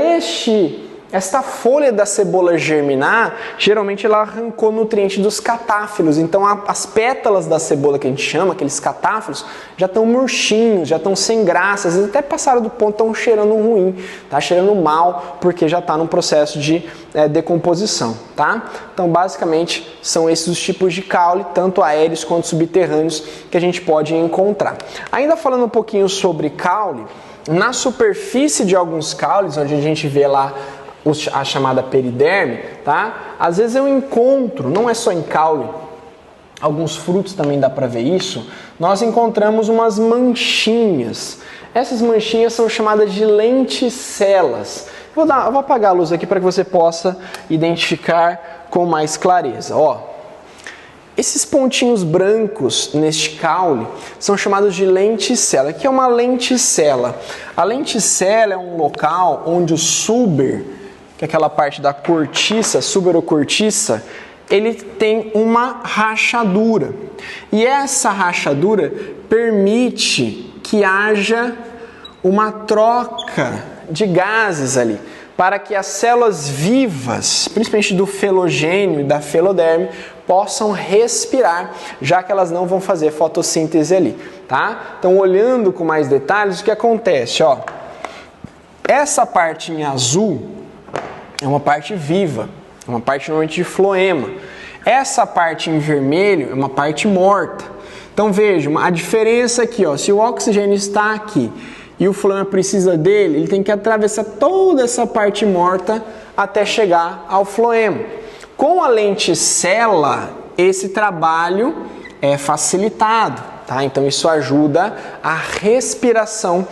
esta folha da cebola germinar, geralmente ela arrancou nutriente dos catáfilos. Então as pétalas da cebola que a gente chama, aqueles catáfilos, já estão murchinhos, já estão sem graça, às vezes até passaram do ponto, estão cheirando ruim, tá cheirando mal, porque já está num processo de decomposição, tá? Então basicamente são esses os tipos de caule, tanto aéreos quanto subterrâneos, que a gente pode encontrar. Ainda falando um pouquinho sobre caule, na superfície de alguns caules, onde a gente vê lá a chamada periderme, tá? Às vezes eu encontro, não é só em caule, alguns frutos também dá para ver isso, nós encontramos umas manchinhas. Essas manchinhas são chamadas de lenticelas. Eu vou apagar a luz aqui para que você possa identificar com mais clareza. Ó, esses pontinhos brancos neste caule são chamados de lenticela. O que é uma lenticela? A lenticela é um local onde o suber, que é aquela parte da cortiça, suberocortiça, ele tem uma rachadura. E essa rachadura permite que haja uma troca de gases ali, para que as células vivas, principalmente do felogênio e da feloderme, possam respirar, já que elas não vão fazer fotossíntese ali, tá? Então, olhando com mais detalhes, o que acontece, ó? Essa parte em azul é uma parte viva, uma parte normalmente de floema. Essa parte em vermelho é uma parte morta. Então vejam, a diferença aqui, ó, se o oxigênio está aqui e o floema precisa dele, ele tem que atravessar toda essa parte morta até chegar ao floema. Com a lenticela, esse trabalho é facilitado, tá? Então isso ajuda a respiração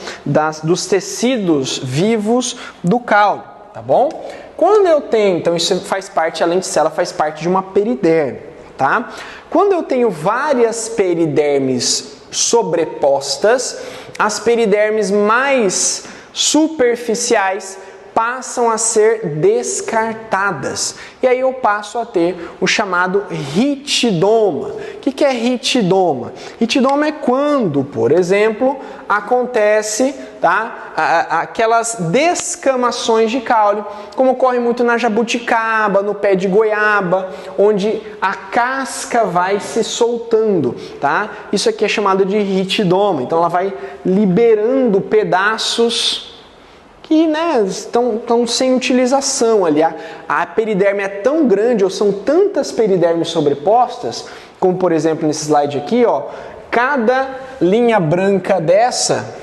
dos tecidos vivos do caule, tá bom? Quando eu tenho, então isso faz parte, a lenticela faz parte de uma periderme, tá? Quando eu tenho várias peridermes sobrepostas, as peridermes mais superficiais passam a ser descartadas. E aí eu passo a ter o chamado ritidoma. O que é ritidoma? Ritidoma é quando, por exemplo, acontece, tá, aquelas descamações de caule, como ocorre muito na jabuticaba, no pé de goiaba, onde a casca vai se soltando, tá? Isso aqui é chamado de ritidoma. Então ela vai liberando pedaços que, né, estão sem utilização ali. A periderme é tão grande, ou são tantas peridermes sobrepostas, como por exemplo nesse slide aqui, ó, cada linha branca dessa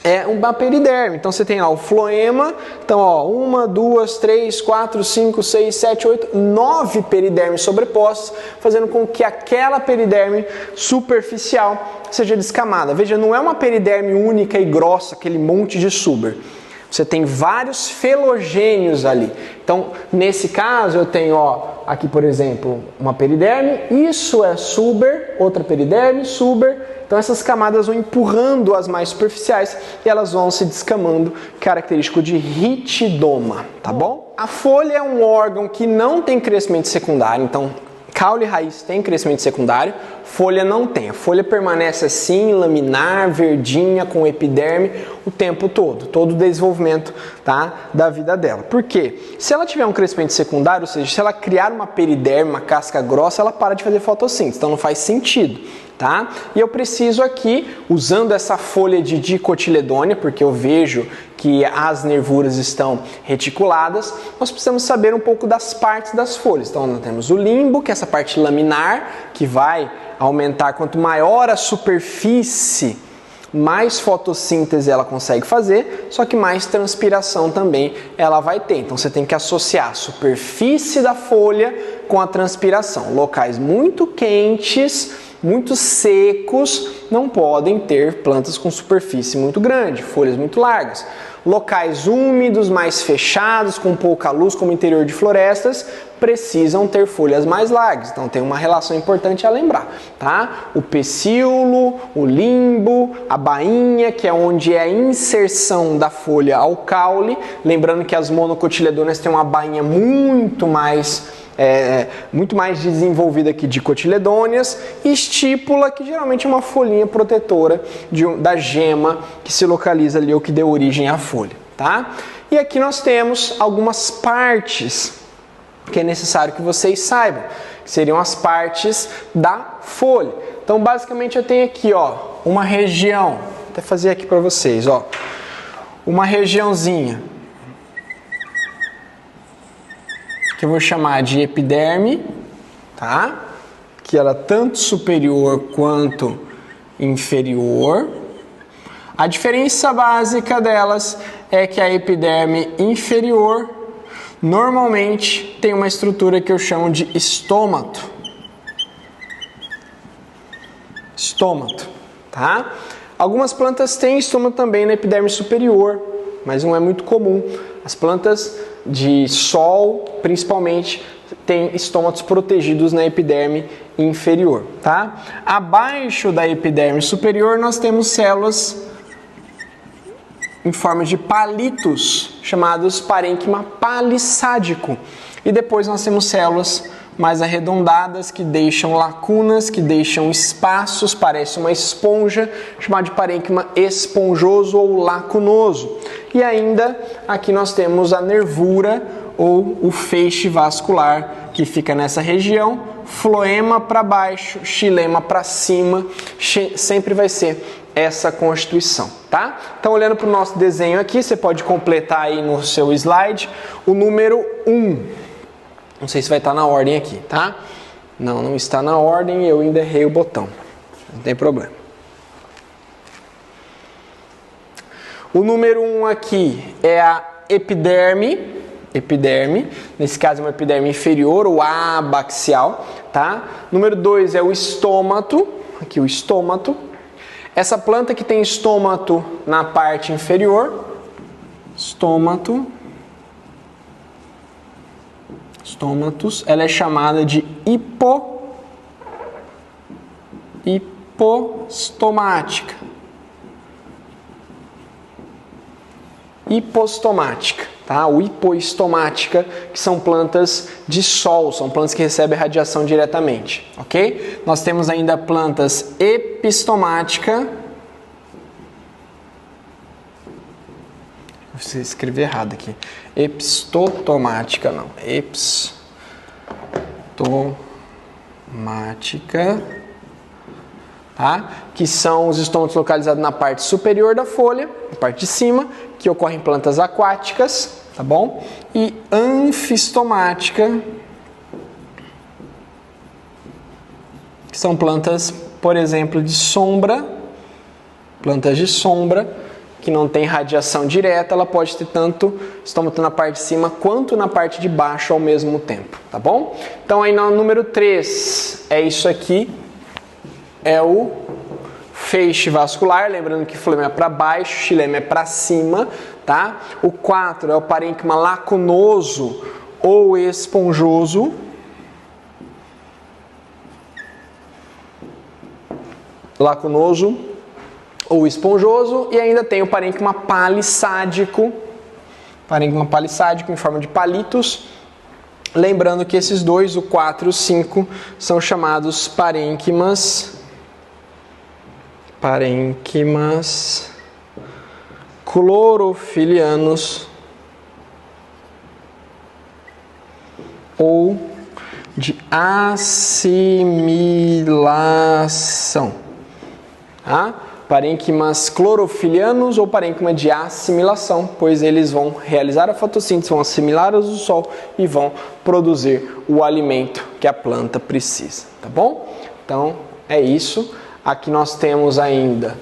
é uma periderme. Então você tem ó, o floema, então ó, 1, 2, 3, 4, 5, 6, 7, 8, 9 peridermes sobrepostas, fazendo com que aquela periderme superficial seja descamada. Veja, não é uma periderme única e grossa, aquele monte de suber. Você tem vários felogênios ali. Então, nesse caso, eu tenho, ó, aqui, por exemplo, uma periderme. Isso é suber, outra periderme, suber. Então, essas camadas vão empurrando as mais superficiais e elas vão se descamando, característico de ritidoma, tá bom? A folha é um órgão que não tem crescimento secundário, então caule e raiz tem crescimento secundário, folha não tem. A folha permanece assim, laminar, verdinha, com epiderme o tempo todo o desenvolvimento, tá, da vida dela. Por quê? Se ela tiver um crescimento secundário, ou seja, se ela criar uma periderme, uma casca grossa, ela para de fazer fotossíntese, então não faz sentido. Tá? E eu preciso aqui, usando essa folha de dicotiledônia, porque eu vejo que as nervuras estão reticuladas, nós precisamos saber um pouco das partes das folhas. Então nós temos o limbo, que é essa parte laminar, que vai aumentar quanto maior a superfície, mais fotossíntese ela consegue fazer, só que mais transpiração também ela vai ter. Então você tem que associar a superfície da folha com a transpiração. Locais muito quentes, muito secos, não podem ter plantas com superfície muito grande, folhas muito largas. Locais úmidos, mais fechados, com pouca luz, como o interior de florestas, precisam ter folhas mais largas. Então tem uma relação importante a lembrar, tá? O pecíolo, o limbo, a bainha, que é onde é a inserção da folha ao caule. Lembrando que as monocotiledôneas têm uma bainha muito mais desenvolvida que dicotiledôneas, e estípula, que geralmente é uma folhinha protetora da gema que se localiza ali ou que deu origem à folha, tá? E aqui nós temos algumas partes que é necessário que vocês saibam, que seriam as partes da folha. Então basicamente eu tenho aqui, ó, uma região, vou até fazer aqui para vocês, ó, uma regiãozinha que eu vou chamar de epiderme, tá? Que ela é tanto superior quanto inferior. A diferença básica delas é que a epiderme inferior normalmente tem uma estrutura que eu chamo de estômato. Estômato, tá? Algumas plantas têm estômato também na epiderme superior, mas não é muito comum. As plantas de sol, principalmente, têm estômatos protegidos na epiderme inferior, tá? Abaixo da epiderme superior nós temos células em forma de palitos, chamados parênquima palissádico. E depois nós temos células mais arredondadas, que deixam lacunas, que deixam espaços, parece uma esponja, chamado de parênquima esponjoso ou lacunoso. E ainda aqui nós temos a nervura ou o feixe vascular, que fica nessa região, floema para baixo, xilema para cima, sempre vai ser essa constituição, tá? Então, olhando para o nosso desenho aqui, você pode completar aí no seu slide o número 1. Não sei se vai estar na ordem aqui, tá? Não, não está na ordem, eu ainda errei o botão. Não tem problema. O número 1 aqui é a epiderme. Epiderme, nesse caso é uma epiderme inferior ou abaxial, tá? Número 2 é o estômato, aqui o estômato. Essa planta que tem estômato na parte inferior, estômatos, ela é chamada de hipostomática. Hipostomática, tá? O hipoestomática, que são plantas de sol, são plantas que recebem radiação diretamente, ok? Nós temos ainda plantas epistomática. Vou escrever errado aqui. Epistotomática, não. Epistomática, tá? Que são os estômatos localizados na parte superior da folha, na parte de cima, que ocorrem em plantas aquáticas, tá bom? E anfistomática, que são plantas, por exemplo, de sombra, plantas de sombra, que não tem radiação direta, ela pode ter tanto estômato na parte de cima quanto na parte de baixo ao mesmo tempo, tá bom? Então aí no número 3 é isso aqui, é o feixe vascular, lembrando que filema é para baixo, xilema é para cima, tá? O 4 é o parênquima lacunoso ou esponjoso. Lacunoso ou esponjoso, e ainda tem o parênquima palissádico em forma de palitos. Lembrando que esses dois, o 4 e o 5, são chamados parênquimas clorofilianos ou de assimilação, tá? Parênquimas clorofilianos ou parênquima de assimilação, pois eles vão realizar a fotossíntese, vão assimilar a luz do sol e vão produzir o alimento que a planta precisa, tá bom? Então é isso. Aqui nós temos ainda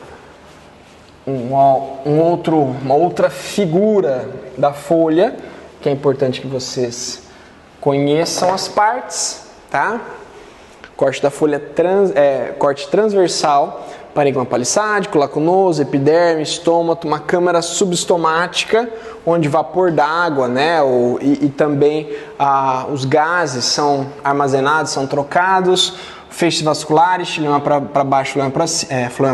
uma outra figura da folha, que é importante que vocês conheçam as partes, tá? Corte da folha corte transversal, parênquima palissádico, lacunoso, epiderme, estômato, uma câmara subestomática, onde vapor d'água, né, e também os gases são armazenados, são trocados, feixes vasculares, xilema para baixo, filema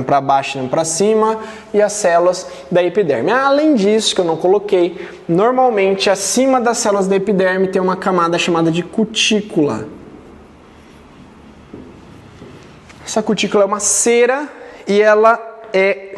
para baixo, xilema para cima, e as células da epiderme. Além disso, que eu não coloquei, normalmente acima das células da epiderme tem uma camada chamada de cutícula. Essa cutícula é uma cera e ela é,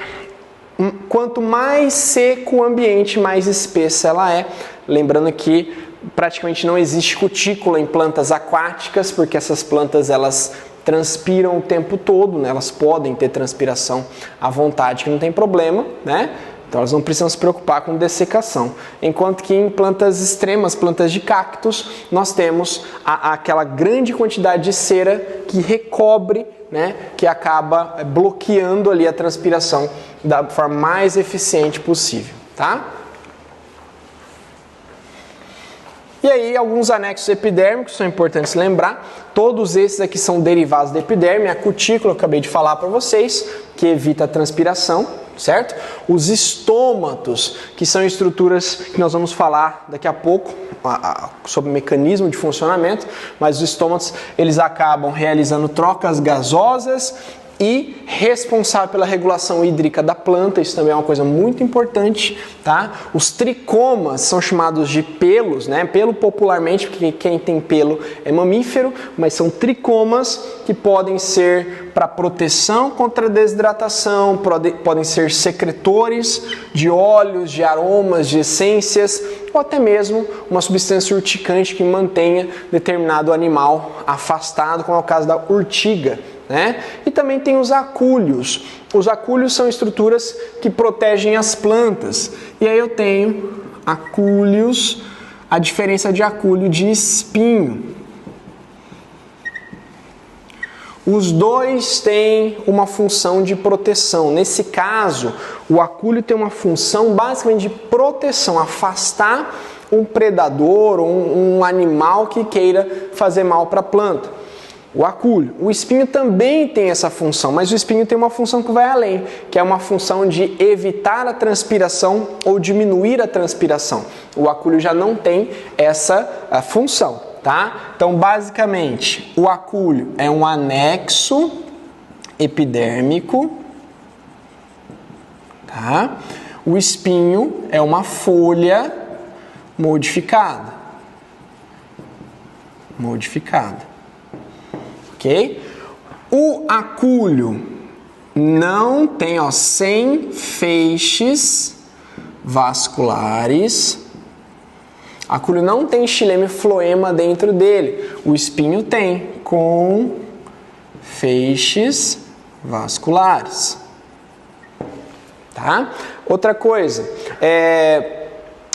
quanto mais seco o ambiente, mais espessa ela é. Lembrando que praticamente não existe cutícula em plantas aquáticas, porque essas plantas elas transpiram o tempo todo, né? Elas podem ter transpiração à vontade, que não tem problema, né? Então elas não precisam se preocupar com dessecação. Enquanto que em plantas extremas, plantas de cactos, nós temos aquela grande quantidade de cera que recobre, né, que acaba bloqueando ali a transpiração da forma mais eficiente possível, tá? E aí alguns anexos epidérmicos são importantes lembrar. Todos esses aqui são derivados da epiderme. A cutícula, eu acabei de falar para vocês, que evita a transpiração, certo? Os estômatos, que são estruturas que nós vamos falar daqui a pouco sobre o mecanismo de funcionamento, mas os estômatos eles acabam realizando trocas gasosas e responsável pela regulação hídrica da planta. Isso também é uma coisa muito importante, tá? Os tricomas são chamados de pelos, né? Pelo popularmente, porque quem tem pelo é mamífero, mas são tricomas que podem ser para proteção contra a desidratação, podem ser secretores de óleos, de aromas, de essências, ou até mesmo uma substância urticante que mantenha determinado animal afastado, como é o caso da urtiga, né? E também tem os acúlios. Os acúlios são estruturas que protegem as plantas. E aí eu tenho acúlios a diferença de acúlio de espinho. Os dois têm uma função de proteção. Nesse caso, o acúlio tem uma função basicamente de proteção, afastar um predador ou um animal que queira fazer mal para a planta. O acúlio. O espinho também tem essa função, mas o espinho tem uma função que vai além, que é uma função de evitar a transpiração ou diminuir a transpiração. O acúlio já não tem essa função, tá? Então, basicamente, o acúlio é um anexo epidérmico, tá? O espinho é uma folha modificada. Ok? O acúlio não tem, sem feixes vasculares. Acúlio não tem xilema e floema dentro dele. O espinho tem, com feixes vasculares. Tá? Outra coisa,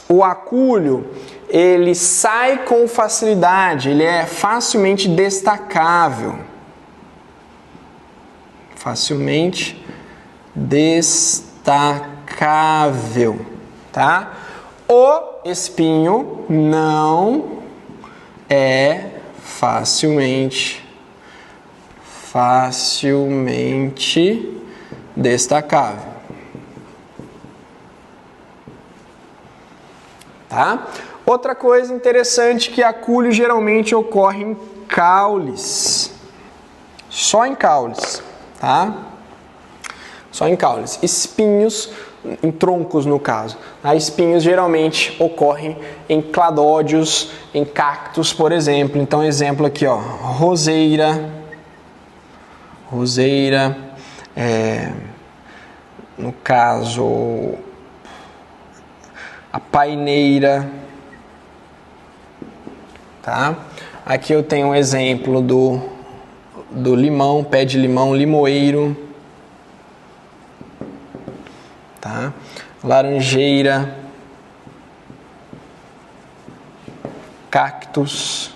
o acúlio, ele sai com facilidade, ele é facilmente destacável. Facilmente destacável, tá? O espinho não é facilmente destacável. Tá? Outra coisa interessante que acúlio geralmente ocorre em caules. Só em caules, tá? Só em caules. Espinhos, em troncos no caso. Tá? Espinhos geralmente ocorrem em cladódios, em cactos, por exemplo. Então, exemplo aqui, ó, roseira, no caso, a paineira, tá? Aqui eu tenho um exemplo do limão, pé de limão, limoeiro, tá? Laranjeira, cactus,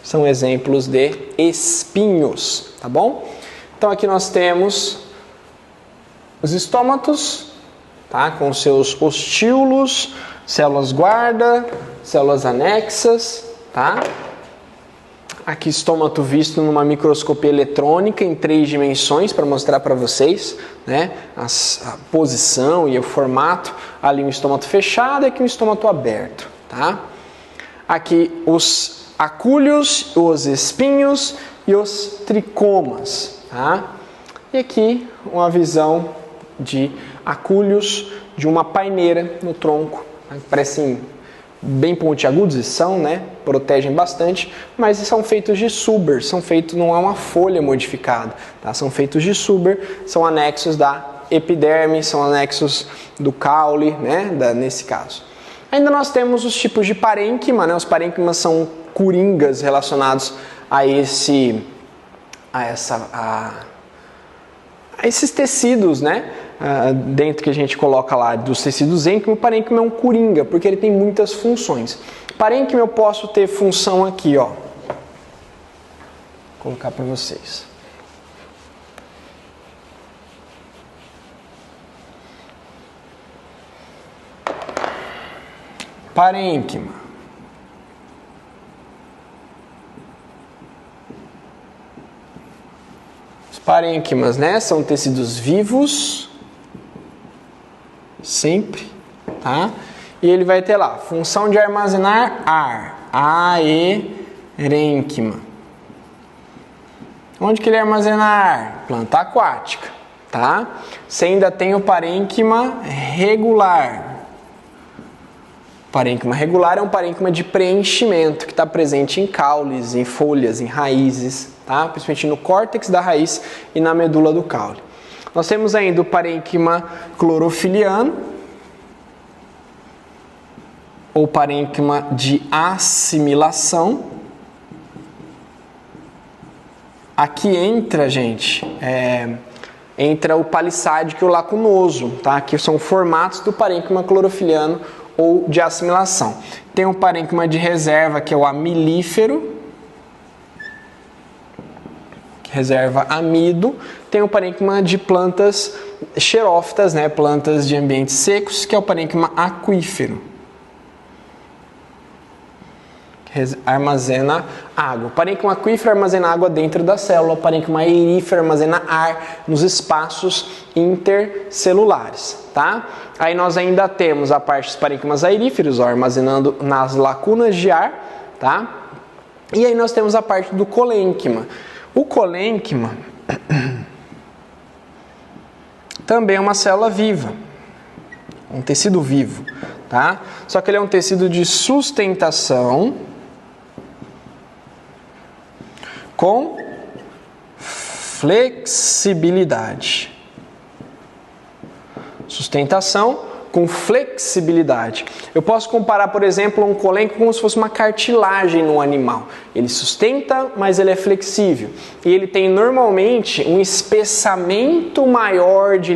são exemplos de espinhos, tá bom? Então aqui nós temos os estômatos, tá? Com seus ostíolos, células guarda, células anexas, tá? Aqui estômato visto numa microscopia eletrônica em 3 dimensões para mostrar para vocês, né, a posição e o formato. Ali um estômato fechado e aqui um estômato aberto, tá? Aqui os acúlios, os espinhos e os tricomas, tá? E aqui uma visão de acúlios de uma paineira no tronco, né? Parecem bem pontiagudos e são, né? Protegem bastante, mas são feitos de suber, não é uma folha modificada, tá? São feitos de suber, são anexos da epiderme, são anexos do caule, né? Nesse caso. Ainda nós temos os tipos de parênquima, né? Os parênquimas são coringas relacionados a esses tecidos, né? Dentro que a gente coloca lá dos tecidos ênquima, o parênquima é um coringa, porque ele tem muitas funções. Parênquima eu posso ter função aqui, ó. Vou colocar para vocês. Parênquima. Os parênquimas, né, são tecidos vivos, sempre, tá? E ele vai ter lá, função de armazenar ar, aerênquima. Onde que ele armazena ar? Planta aquática, tá? Você ainda tem o parênquima regular. O parênquima regular é um parênquima de preenchimento que está presente em caules, em folhas, em raízes, tá? Principalmente no córtex da raiz e na medula do caule. Nós temos ainda o parênquima clorofiliano, ou parênquima de assimilação. Aqui entra, gente, entra o palissádico e o lacunoso, tá? Que são formatos do parênquima clorofiliano ou de assimilação. Tem um parênquima de reserva, que é o amilífero, que reserva amido. Tem o parênquima de plantas xerófitas, né, plantas de ambientes secos, que é o parênquima aquífero, que armazena água. O parênquima aquífero armazena água dentro da célula, o parênquima aerífero armazena ar nos espaços intercelulares, tá? Aí nós ainda temos a parte dos parênquimas aeríferos, ó, armazenando nas lacunas de ar, tá? E aí nós temos a parte do colênquima. O colênquima também é uma célula viva, um tecido vivo, tá? Só que ele é um tecido de sustentação com flexibilidade. Sustentação com flexibilidade. Eu posso comparar, por exemplo, um colênquima como se fosse uma cartilagem no animal. Ele sustenta, mas ele é flexível. E ele tem normalmente um espessamento maior de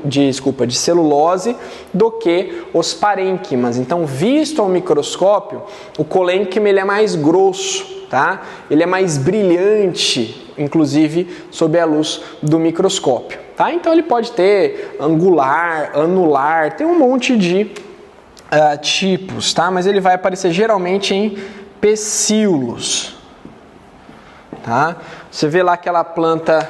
de celulose do que os parênquimas. Então, visto ao microscópio, o colênquima ele é mais grosso, tá? Ele é mais brilhante, inclusive sob a luz do microscópio. Tá? Então ele pode ter angular, anular, tem um monte de tipos, tá? Mas ele vai aparecer geralmente em pecíolos. Tá? Você vê lá aquela planta,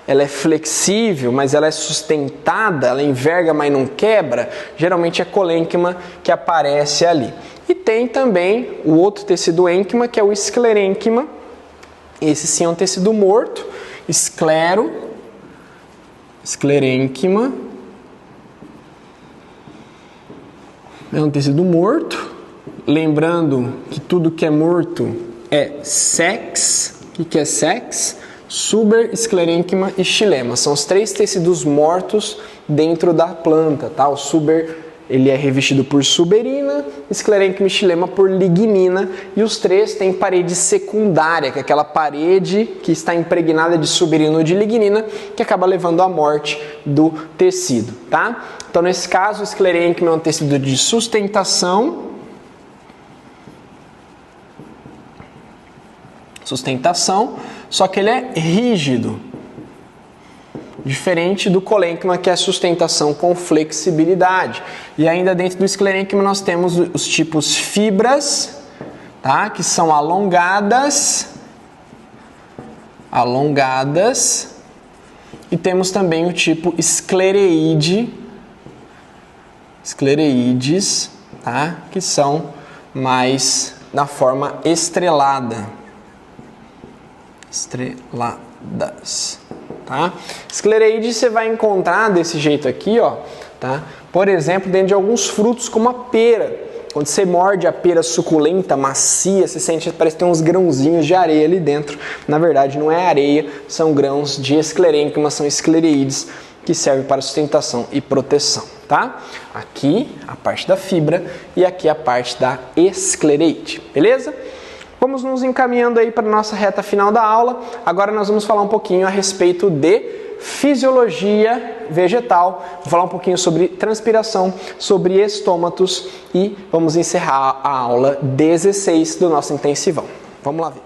ela é flexível, mas ela é sustentada, ela enverga, mas não quebra. Geralmente é colênquima que aparece ali. E tem também o outro tecido ênquima, que é o esclerênquima. Esse sim é um tecido morto, esclerênquima é um tecido morto. Lembrando que tudo que é morto é sex. O que é sex? Suberesclerênquima e xilema. São os três tecidos mortos dentro da planta, tá? O suber ele é revestido por suberina, esclerênquima e xilema por lignina, e os três têm parede secundária, que é aquela parede que está impregnada de suberina ou de lignina, que acaba levando à morte do tecido, tá? Então, nesse caso, o esclerênquima é um tecido de sustentação, só que ele é rígido, diferente do colênquima, que é a sustentação com flexibilidade. E ainda dentro do esclerênquima nós temos os tipos fibras, tá? Que são alongadas, e temos também o tipo esclereídes, tá? Que são mais na forma estreladas. Tá? Esclereíde você vai encontrar desse jeito aqui, ó, tá? Por exemplo, dentro de alguns frutos como a pera. Quando você morde a pera suculenta, macia, você sente que parece que tem uns grãozinhos de areia ali dentro. Na verdade, não é areia, são grãos de esclerênquima, são esclereídes que servem para sustentação e proteção, tá? Aqui a parte da fibra e aqui a parte da esclereíde, beleza? Vamos nos encaminhando aí para a nossa reta final da aula. Agora nós vamos falar um pouquinho a respeito de fisiologia vegetal. Vou falar um pouquinho sobre transpiração, sobre estômatos e vamos encerrar a aula 16 do nosso intensivão. Vamos lá ver.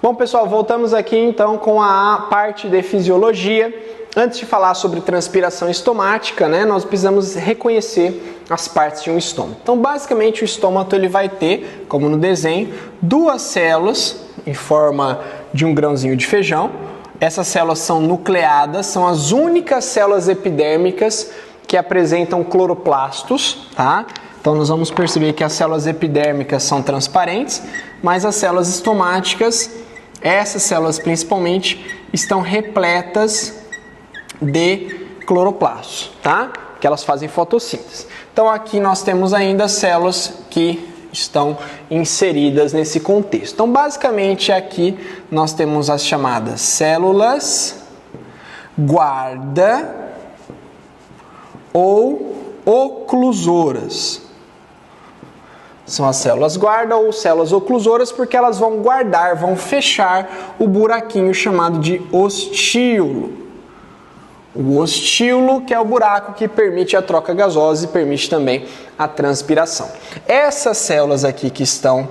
Bom, pessoal, voltamos aqui então com a parte de fisiologia. Antes de falar sobre transpiração estomática, né, nós precisamos reconhecer as partes de um estômago. Então, basicamente, o estômago ele vai ter, como no desenho, duas células em forma de um grãozinho de feijão. Essas células são nucleadas, são as únicas células epidérmicas que apresentam cloroplastos, tá? Então, nós vamos perceber que as células epidérmicas são transparentes, mas as células estomáticas, essas células principalmente, estão repletas de cloroplastos, tá? Que elas fazem fotossíntese. Então aqui nós temos ainda células que estão inseridas nesse contexto. Então basicamente aqui nós temos as chamadas células guarda ou oclusoras. São as células guarda ou células oclusoras porque elas vão guardar, vão fechar o buraquinho chamado de ostíolo. O ostilo, que é o buraco que permite a troca gasosa e permite também a transpiração. Essas células aqui que estão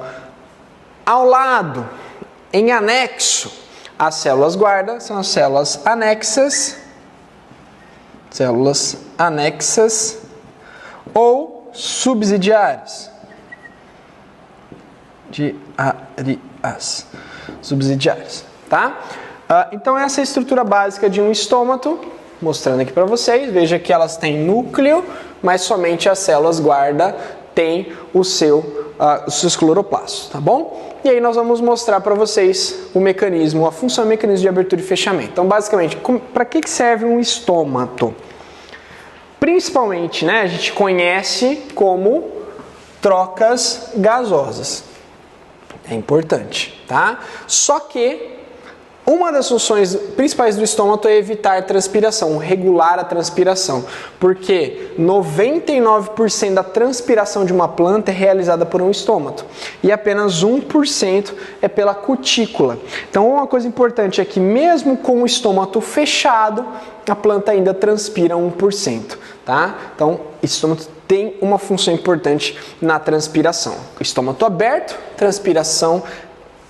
ao lado, em anexo às células guarda, são as células anexas ou subsidiárias. Subsidiárias, tá? Então essa é a estrutura básica de um estômato, mostrando aqui para vocês. Veja que elas têm núcleo, mas somente as células guarda têm os seus cloroplastos, tá bom? E aí nós vamos mostrar para vocês o mecanismo, a função e o mecanismo de abertura e fechamento. Então basicamente, para que serve um estômato? Principalmente, né, a gente conhece como trocas gasosas. É importante, tá? Só que uma das funções principais do estômato é evitar transpiração, regular a transpiração, porque 99% da transpiração de uma planta é realizada por um estômato e apenas 1% é pela cutícula. Então uma coisa importante é que mesmo com o estômato fechado, a planta ainda transpira 1%, tá? Então o estômato tem uma função importante na transpiração. O estômato aberto, transpiração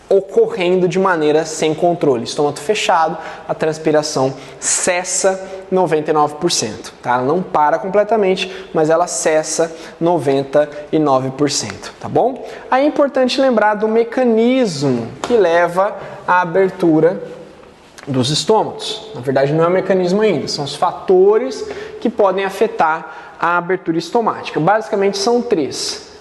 ocorrendo de maneira sem controle. Estômago fechado, a transpiração cessa 99%, tá? Ela não para completamente, mas ela cessa 99%, tá bom? Aí é importante lembrar do mecanismo que leva à abertura dos estômatos. Na verdade não é um mecanismo ainda, são os fatores que podem afetar a abertura estomática. Basicamente são 3.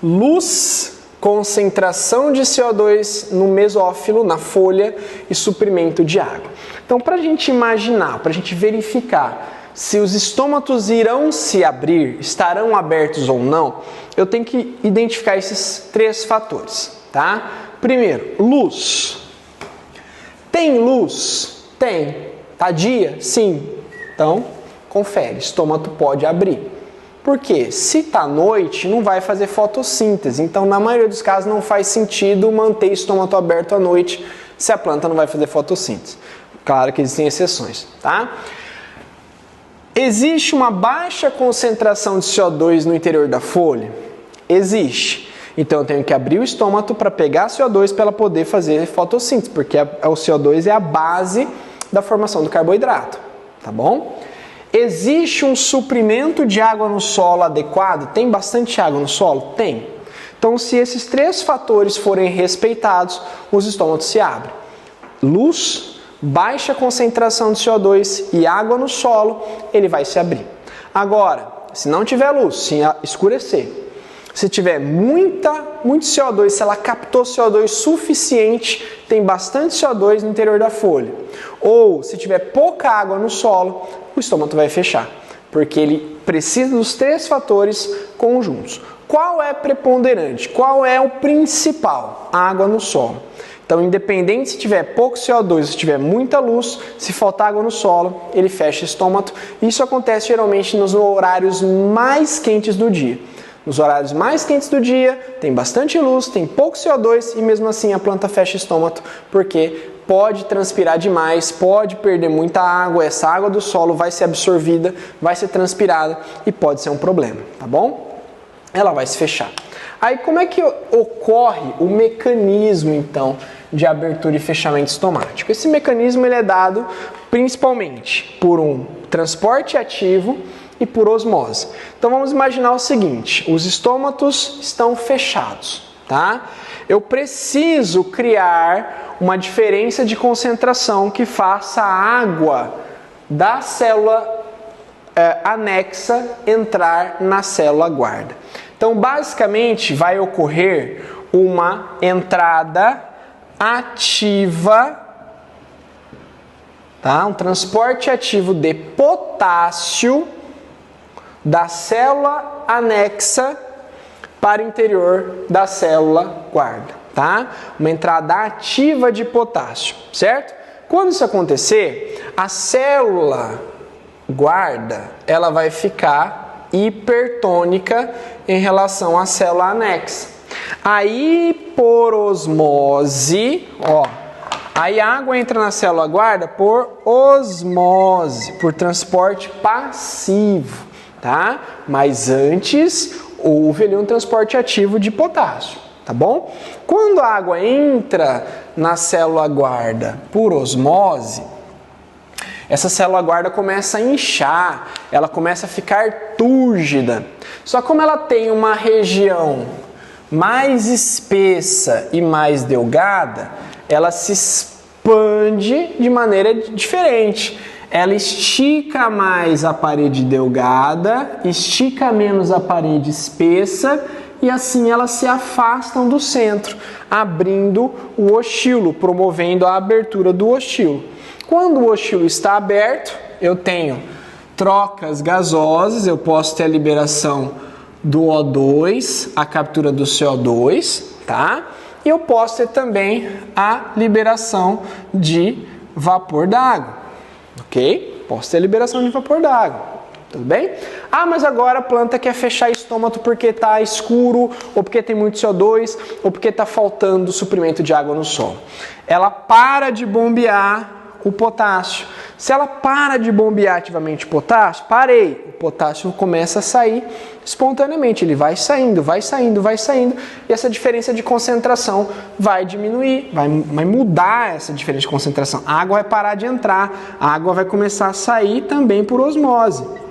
Luz, concentração de CO2 no mesófilo, na folha, e suprimento de água. Então, para a gente imaginar, para a gente verificar se os estômatos irão se abrir, estarão abertos ou não, eu tenho que identificar esses 3 fatores, tá? Primeiro, luz. Tem luz? Tem. Tá dia? Sim. Então, confere, estômago pode abrir. Por quê? Se está à noite, não vai fazer fotossíntese. Então, na maioria dos casos, não faz sentido manter estômago aberto à noite se a planta não vai fazer fotossíntese. Claro que existem exceções, tá? Existe uma baixa concentração de CO2 no interior da folha? Existe. Então, eu tenho que abrir o estômago para pegar CO2 para ela poder fazer fotossíntese, porque o CO2 é a base da formação do carboidrato, tá bom? Existe um suprimento de água no solo adequado? Tem bastante água no solo? Tem. Então, se esses 3 fatores forem respeitados, os estômatos se abrem. Luz, baixa concentração de CO2 e água no solo, ele vai se abrir. Agora, se não tiver luz, se escurecer, se tiver muito CO2, se ela captou CO2 suficiente, tem bastante CO2 no interior da folha, ou se tiver pouca água no solo, o estômago vai fechar, porque ele precisa dos 3 fatores conjuntos. Qual é preponderante? Qual é o principal? A água no solo. Então, independente se tiver pouco CO2, se tiver muita luz, se faltar água no solo, ele fecha o estômago. Isso acontece geralmente nos horários mais quentes do dia. Nos horários mais quentes do dia, tem bastante luz, tem pouco CO2 e mesmo assim a planta fecha o estômago, porque pode transpirar demais, pode perder muita água, essa água do solo vai ser absorvida, vai ser transpirada e pode ser um problema, tá bom? Ela vai se fechar. Aí como é que ocorre o mecanismo então de abertura e fechamento estomático? Esse mecanismo ele é dado principalmente por um transporte ativo e por osmose. Então vamos imaginar o seguinte, os estômatos estão fechados, tá? Eu preciso criar uma diferença de concentração que faça a água da célula anexa entrar na célula guarda. Então basicamente vai ocorrer uma entrada ativa, tá? Um transporte ativo de potássio da célula anexa para o interior da célula guarda, tá? Uma entrada ativa de potássio, certo? Quando isso acontecer, a célula guarda, ela vai ficar hipertônica em relação à célula anexa. Aí, por osmose, Aí a água entra na célula guarda por osmose, por transporte passivo, tá? Mas antes houve ali um transporte ativo de potássio, tá bom? Quando a água entra na célula guarda por osmose, essa célula guarda começa a inchar, ela começa a ficar túrgida. Só como ela tem uma região mais espessa e mais delgada, ela se expande de maneira diferente. Ela estica mais a parede delgada, estica menos a parede espessa e assim elas se afastam do centro, abrindo o ostilo, promovendo a abertura do ostilo. Quando o ostilo está aberto, eu tenho trocas gasosas, eu posso ter a liberação do O2, a captura do CO2, tá? E eu posso ter também a liberação de vapor d'água, ok? Posso ter a liberação de vapor d'água, tudo bem? Ah, mas agora a planta quer fechar estômago porque está escuro, ou porque tem muito CO2, ou porque está faltando suprimento de água no solo. Ela para de bombear o potássio. Se ela para de bombear ativamente o potássio, parei, o potássio começa a sair espontaneamente, ele vai saindo, vai saindo, vai saindo, e essa diferença de concentração vai diminuir, vai mudar essa diferença de concentração. A água vai parar de entrar, a água vai começar a sair também por osmose.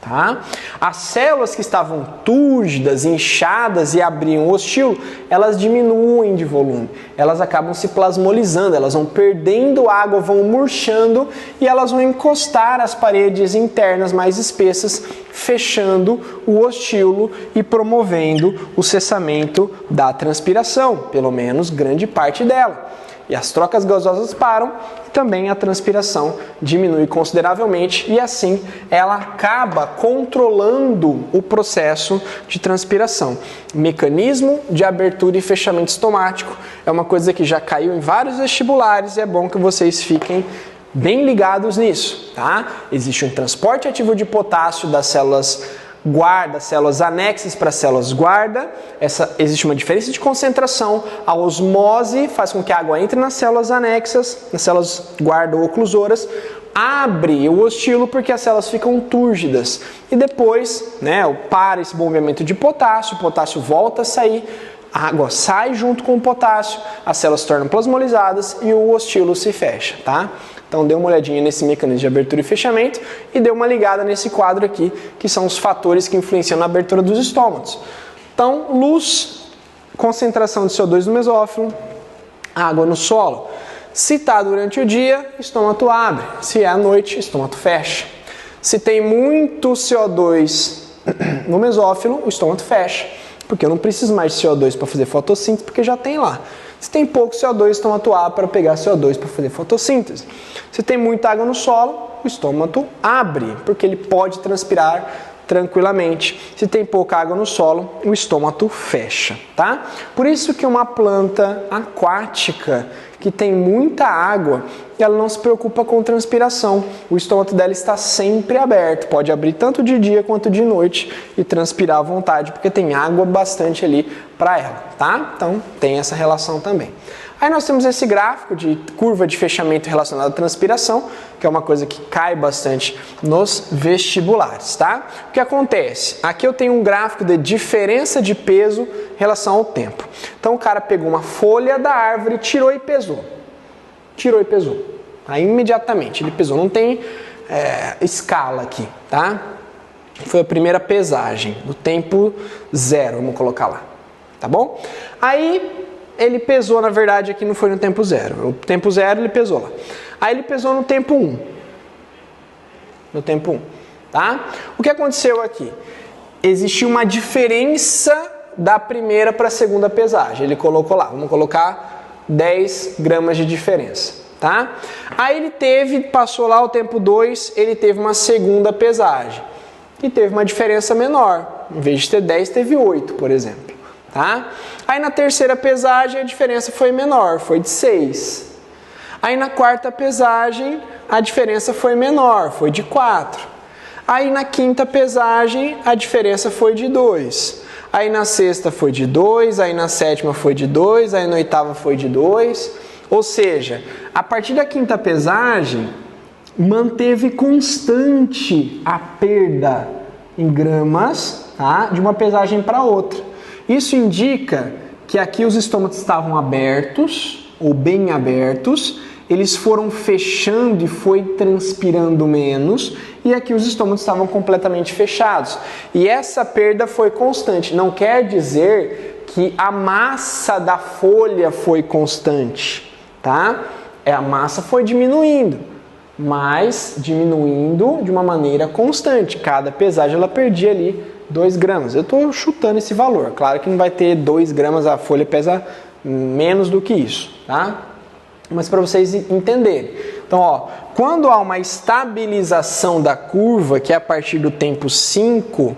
Tá? As células que estavam túrgidas, inchadas e abriam o ostilo, elas diminuem de volume, elas acabam se plasmolizando, elas vão perdendo água, vão murchando e elas vão encostar as paredes internas mais espessas, fechando o ostilo e promovendo o cessamento da transpiração, pelo menos grande parte dela. E as trocas gasosas param, também a transpiração diminui consideravelmente e assim ela acaba controlando o processo de transpiração. Mecanismo de abertura e fechamento estomático é uma coisa que já caiu em vários vestibulares e é bom que vocês fiquem bem ligados nisso, tá? Existe um transporte ativo de potássio das células guarda, células anexas para células guarda, existe uma diferença de concentração, a osmose faz com que a água entre nas células anexas, nas células guarda ou oclusoras, abre o ostilo porque as células ficam túrgidas e depois, para esse bombeamento de potássio, o potássio volta a sair, a água sai junto com o potássio, as células se tornam plasmolizadas e o ostilo se fecha, tá? Então dê uma olhadinha nesse mecanismo de abertura e fechamento e dê uma ligada nesse quadro aqui, que são os fatores que influenciam na abertura dos estômatos. Então, luz, concentração de CO2 no mesófilo, água no solo. Se está durante o dia, o estômago abre. Se é à noite, o estômago fecha. Se tem muito CO2 no mesófilo, o estômago fecha. Porque eu não preciso mais de CO2 para fazer fotossíntese, porque já tem lá. Se tem pouco CO2, o estômago abre para pegar CO2 para fazer fotossíntese. Se tem muita água no solo, o estômago abre, porque ele pode transpirar tranquilamente. Se tem pouca água no solo, o estômago fecha, tá? Por isso que uma planta aquática que tem muita água, ela não se preocupa com transpiração. O estômago dela está sempre aberto, pode abrir tanto de dia quanto de noite e transpirar à vontade, porque tem água bastante ali para ela, tá? Então tem essa relação também. Aí nós temos esse gráfico de curva de fechamento relacionado à transpiração, que é uma coisa que cai bastante nos vestibulares, tá? O que acontece? Aqui eu tenho um gráfico de diferença de peso em relação ao tempo. Então o cara pegou uma folha da árvore, tirou e pesou. Tirou e pesou. Aí imediatamente ele pesou. Não tem escala aqui, tá? Foi a primeira pesagem, do tempo zero, vamos colocar lá, tá bom? Aí ele pesou, na verdade, aqui não foi no tempo zero. O tempo zero ele pesou lá. Aí ele pesou no tempo 1. No tempo 1, tá? O que aconteceu aqui? Existiu uma diferença da primeira para a segunda pesagem. Ele colocou lá, vamos colocar 10 gramas de diferença, tá? Aí ele passou lá o tempo 2, ele teve uma segunda pesagem. E teve uma diferença menor. Em vez de ter 10, teve 8, por exemplo. Tá? Aí na terceira pesagem a diferença foi menor, foi de 6. Aí na quarta pesagem a diferença foi menor, foi de 4. Aí na quinta pesagem a diferença foi de 2. Aí na sexta foi de 2, aí na sétima foi de 2, aí na oitava foi de 2. Ou seja, a partir da quinta pesagem, manteve constante a perda em gramas, tá? De uma pesagem para outra. Isso indica que aqui os estômatos estavam abertos, ou bem abertos, eles foram fechando e foi transpirando menos, e aqui os estômatos estavam completamente fechados. E essa perda foi constante. Não quer dizer que a massa da folha foi constante, tá? A massa foi diminuindo, mas diminuindo de uma maneira constante. Cada pesagem ela perdia ali 2 gramas. Eu estou chutando esse valor. Claro que não vai ter 2 gramas, a folha pesa menos do que isso, tá? Mas para vocês entenderem. Então, ó, quando há uma estabilização da curva, que é a partir do tempo 5,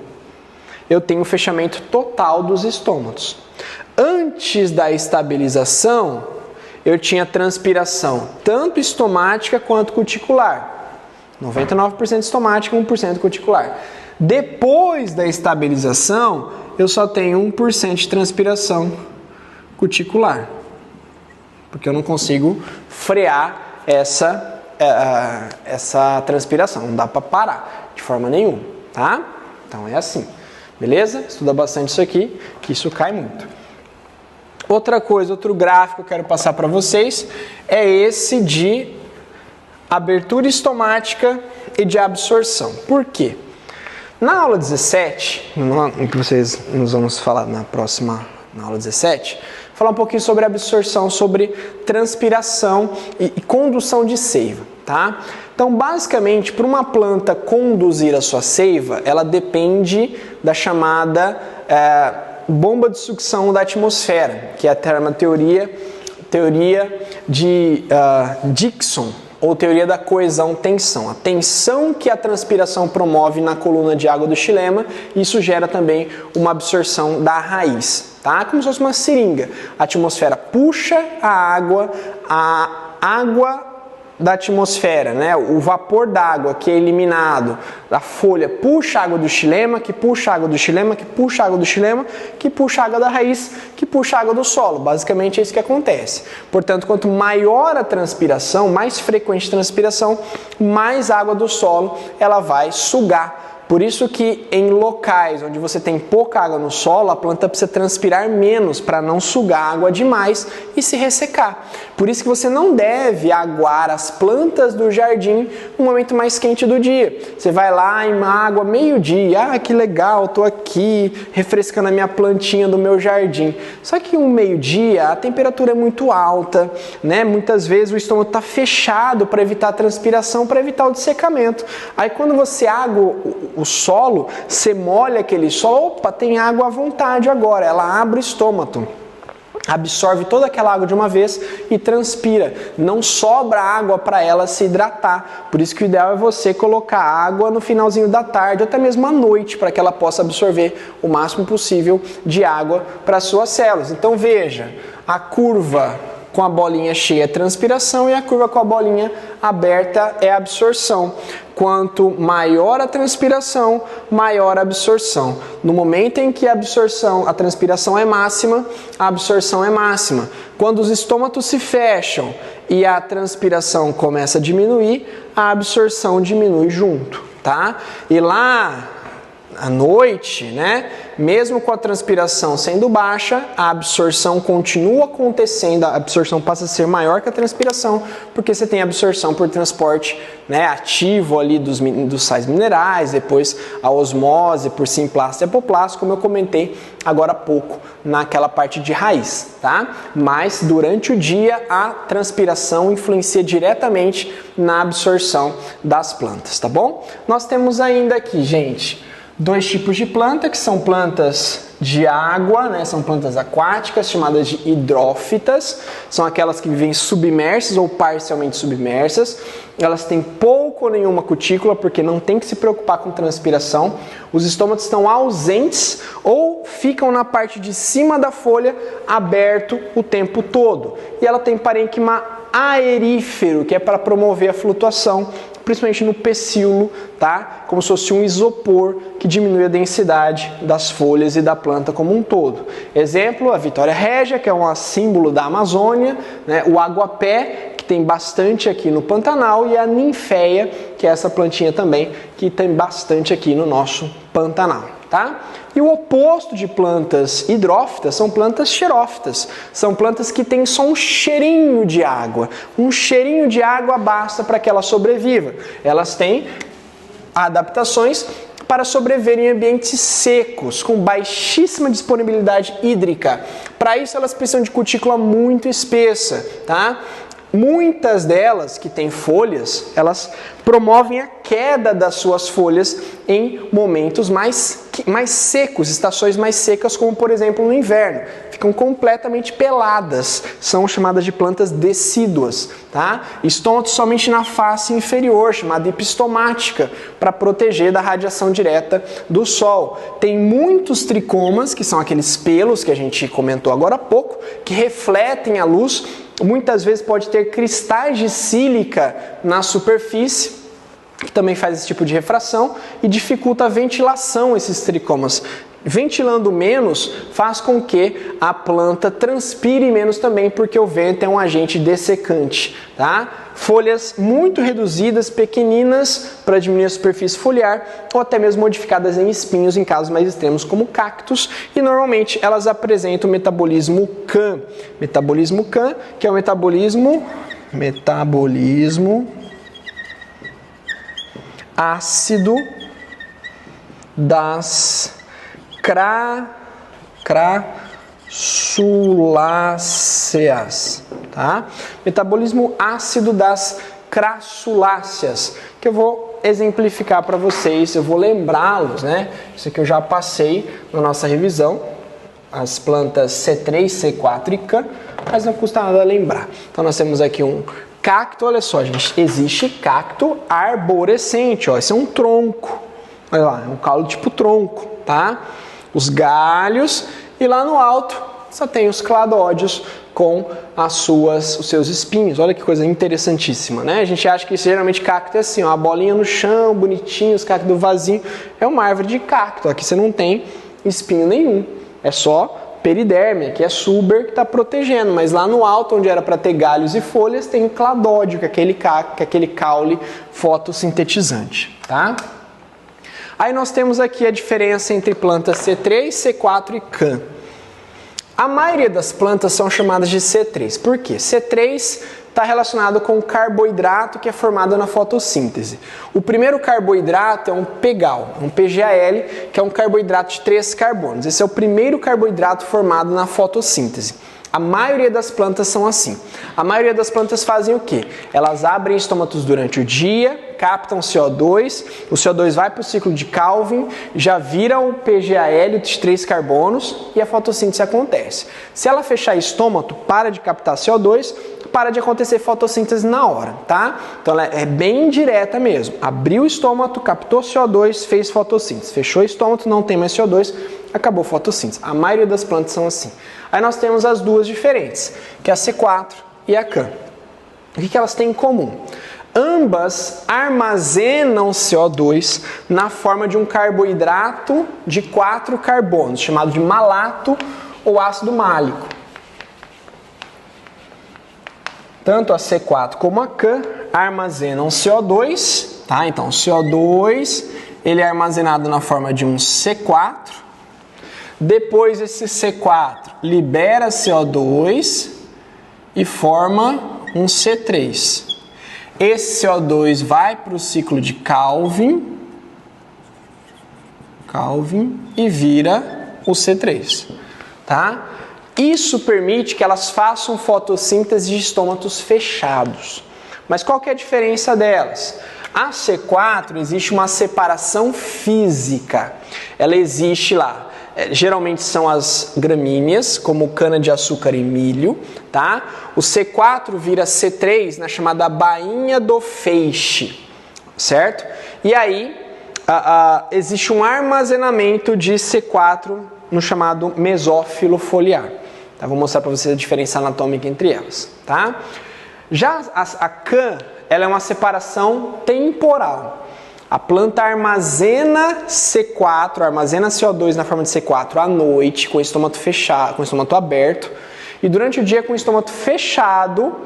eu tenho o fechamento total dos estômatos. Antes da estabilização, eu tinha transpiração tanto estomática quanto cuticular. 99% estomática, 1% cuticular. Depois da estabilização, eu só tenho 1% de transpiração cuticular. Porque eu não consigo frear essa transpiração. Não dá para parar de forma nenhuma, tá? Então é assim, beleza? Estuda bastante isso aqui, que isso cai muito. Outra coisa, outro gráfico que eu quero passar para vocês é esse de abertura estomática e de absorção. Por quê? Na aula 17, que nós vamos falar na aula 17, falar um pouquinho sobre absorção, sobre transpiração e condução de seiva, tá? Então, basicamente, para uma planta conduzir a sua seiva, ela depende da chamada bomba de sucção da atmosfera, que é a teoria de Dickson, ou teoria da coesão-tensão. A tensão que a transpiração promove na coluna de água do xilema, isso gera também uma absorção da raiz, tá? Como se fosse uma seringa. A atmosfera puxa a água da atmosfera, né? O vapor d'água que é eliminado da folha puxa a água do xilema, que puxa a água do xilema, que puxa a água do xilema, que puxa a água da raiz, que puxa a água do solo. Basicamente é isso que acontece. Portanto, quanto maior a transpiração, mais frequente a transpiração, mais água do solo ela vai sugar. Por isso que em locais onde você tem pouca água no solo, a planta precisa transpirar menos para não sugar água demais e se ressecar. Por isso que você não deve aguar as plantas do jardim no momento mais quente do dia. Você vai lá em água meio-dia, que legal, estou aqui refrescando a minha plantinha do meu jardim. Só que um meio-dia a temperatura é muito alta, né? Muitas vezes o estômago está fechado para evitar a transpiração, para evitar o dessecamento. Aí quando você agua o solo, você molha aquele solo, opa, tem água à vontade agora, ela abre o estômago, absorve toda aquela água de uma vez e transpira, não sobra água para ela se hidratar. Por isso que o ideal é você colocar água no finalzinho da tarde ou até mesmo à noite, para que ela possa absorver o máximo possível de água para as suas células. Então veja, a curva com a bolinha cheia é transpiração e a curva com a bolinha aberta é absorção. Quanto maior a transpiração, maior a absorção. No momento em que a transpiração é máxima, a absorção é máxima. Quando os estômatos se fecham e a transpiração começa a diminuir, a absorção diminui junto, tá? E lá à noite, né? Mesmo com a transpiração sendo baixa, a absorção continua acontecendo, a absorção passa a ser maior que a transpiração, porque você tem absorção por transporte, né, ativo ali dos sais minerais, depois a osmose por simplasto e apoplasto, como eu comentei agora há pouco naquela parte de raiz, tá? Mas durante o dia a transpiração influencia diretamente na absorção das plantas, tá bom? Nós temos ainda aqui, gente, 2 tipos de planta, que são plantas de água, né? São plantas aquáticas, chamadas de hidrófitas. São aquelas que vivem submersas ou parcialmente submersas. Elas têm pouco ou nenhuma cutícula, porque não tem que se preocupar com transpiração. Os estômatos estão ausentes ou ficam na parte de cima da folha, aberto o tempo todo. E ela tem parênquima aerífero, que é para promover a flutuação, principalmente no pecíolo, tá? Como se fosse um isopor que diminui a densidade das folhas e da planta como um todo. Exemplo, a Vitória Régia, que é um símbolo da Amazônia, né? O aguapé, que tem bastante aqui no Pantanal, e a ninféia, que é essa plantinha também, que tem bastante aqui no nosso Pantanal, tá? E o oposto de plantas hidrófitas são plantas xerófitas. São plantas que têm só um cheirinho de água. Um cheirinho de água basta para que ela sobreviva. Elas têm adaptações para sobreviver em ambientes secos, com baixíssima disponibilidade hídrica. Para isso elas precisam de cutícula muito espessa, tá? Muitas delas que têm folhas, elas promovem a queda das suas folhas em momentos mais secos, estações mais secas, como por exemplo no inverno. Ficam completamente peladas, são chamadas de plantas decíduas, tá? Estômato somente na face inferior, chamada epistomática, para proteger da radiação direta do sol. Tem muitos tricomas, que são aqueles pelos que a gente comentou agora há pouco, que refletem a luz. Muitas vezes pode ter cristais de sílica na superfície, que também faz esse tipo de refração e dificulta a ventilação esses tricomas. Ventilando menos faz com que a planta transpire menos também, porque o vento é um agente dessecante, tá? Folhas muito reduzidas, pequeninas, para diminuir a superfície foliar, ou até mesmo modificadas em espinhos em casos mais extremos, como cactos, e normalmente elas apresentam o metabolismo CAM. Metabolismo CAM, que é o metabolismo ácido das crassuláceas, tá? Metabolismo ácido das crassuláceas, que eu vou exemplificar para vocês, eu vou lembrá-los, né? Isso aqui eu já passei na nossa revisão, as plantas C3, C4 e K, mas não custa nada lembrar. Então nós temos aqui um cacto, olha só, gente, existe cacto arborescente, ó, esse é um tronco, olha lá, é um caule tipo tronco, tá? Os galhos e lá no alto só tem os cladódios com os seus espinhos. Olha que coisa interessantíssima, né? A gente acha que geralmente cacto é assim, ó, a bolinha no chão, bonitinho, os cactos do vasinho. É uma árvore de cacto, aqui você não tem espinho nenhum, é só periderme, aqui é suber que está protegendo, mas lá no alto, onde era para ter galhos e folhas, tem o cladódio, que é aquele caule fotossintetizante, tá? Aí nós temos aqui a diferença entre plantas C3, C4 e CAM. A maioria das plantas são chamadas de C3. Por quê? C3 está relacionado com o carboidrato que é formado na fotossíntese. O primeiro carboidrato é um PGAL, um PGAL, que é um carboidrato de 3 carbonos. Esse é o primeiro carboidrato formado na fotossíntese. A maioria das plantas são assim. A maioria das plantas fazem o quê? Elas abrem estômatos durante o dia, captam CO2, o CO2 vai para o ciclo de Calvin, já vira o PGAL de 3 carbonos e a fotossíntese acontece. Se ela fechar estômato, para de captar CO2, para de acontecer fotossíntese na hora, tá? Então ela é bem direta mesmo. Abriu o estômato, captou CO2, fez fotossíntese. Fechou o estômato, não tem mais CO2, acabou a fotossíntese. A maioria das plantas são assim. Aí nós temos as duas diferentes, que é a C4 e a CAM. O que elas têm em comum? Ambas armazenam CO2 na forma de um carboidrato de 4 carbonos, chamado de malato ou ácido málico. Tanto a C4 como a CAM armazenam CO2, tá? Então, CO2 ele é armazenado na forma de um C4. Depois esse C4 libera CO2 e forma um C3. Esse CO2 vai para o ciclo de Calvin e vira o C3, tá? Isso permite que elas façam fotossíntese de estômatos fechados. Mas qual que é a diferença delas? A C4 existe uma separação física. Ela existe lá. Geralmente são as gramíneas, como cana-de-açúcar e milho, tá? O C4 vira C3 na chamada bainha do feixe, certo? E aí existe um armazenamento de C4 no chamado mesófilo foliar. Tá? Vou mostrar para vocês a diferença anatômica entre elas, tá? Já a CAM, ela é uma separação temporal. A planta armazena C4, armazena CO2 na forma de C4 à noite, com o estômago fechado, com o estômago aberto, e durante o dia com o estômago fechado,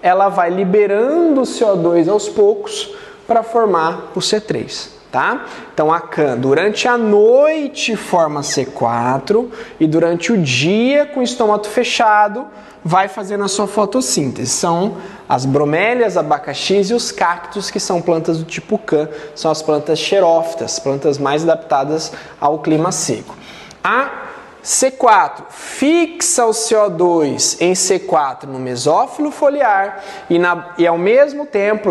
ela vai liberando o CO2 aos poucos para formar o C3, tá? Então a CAN durante a noite forma C4 e durante o dia com o estômago fechado vai fazendo a sua fotossíntese. São as bromélias, abacaxis e os cactos, que são plantas do tipo CAN, são as plantas xerófitas, plantas mais adaptadas ao clima seco. A C4 fixa o CO2 em C4 no mesófilo foliar e ao mesmo tempo,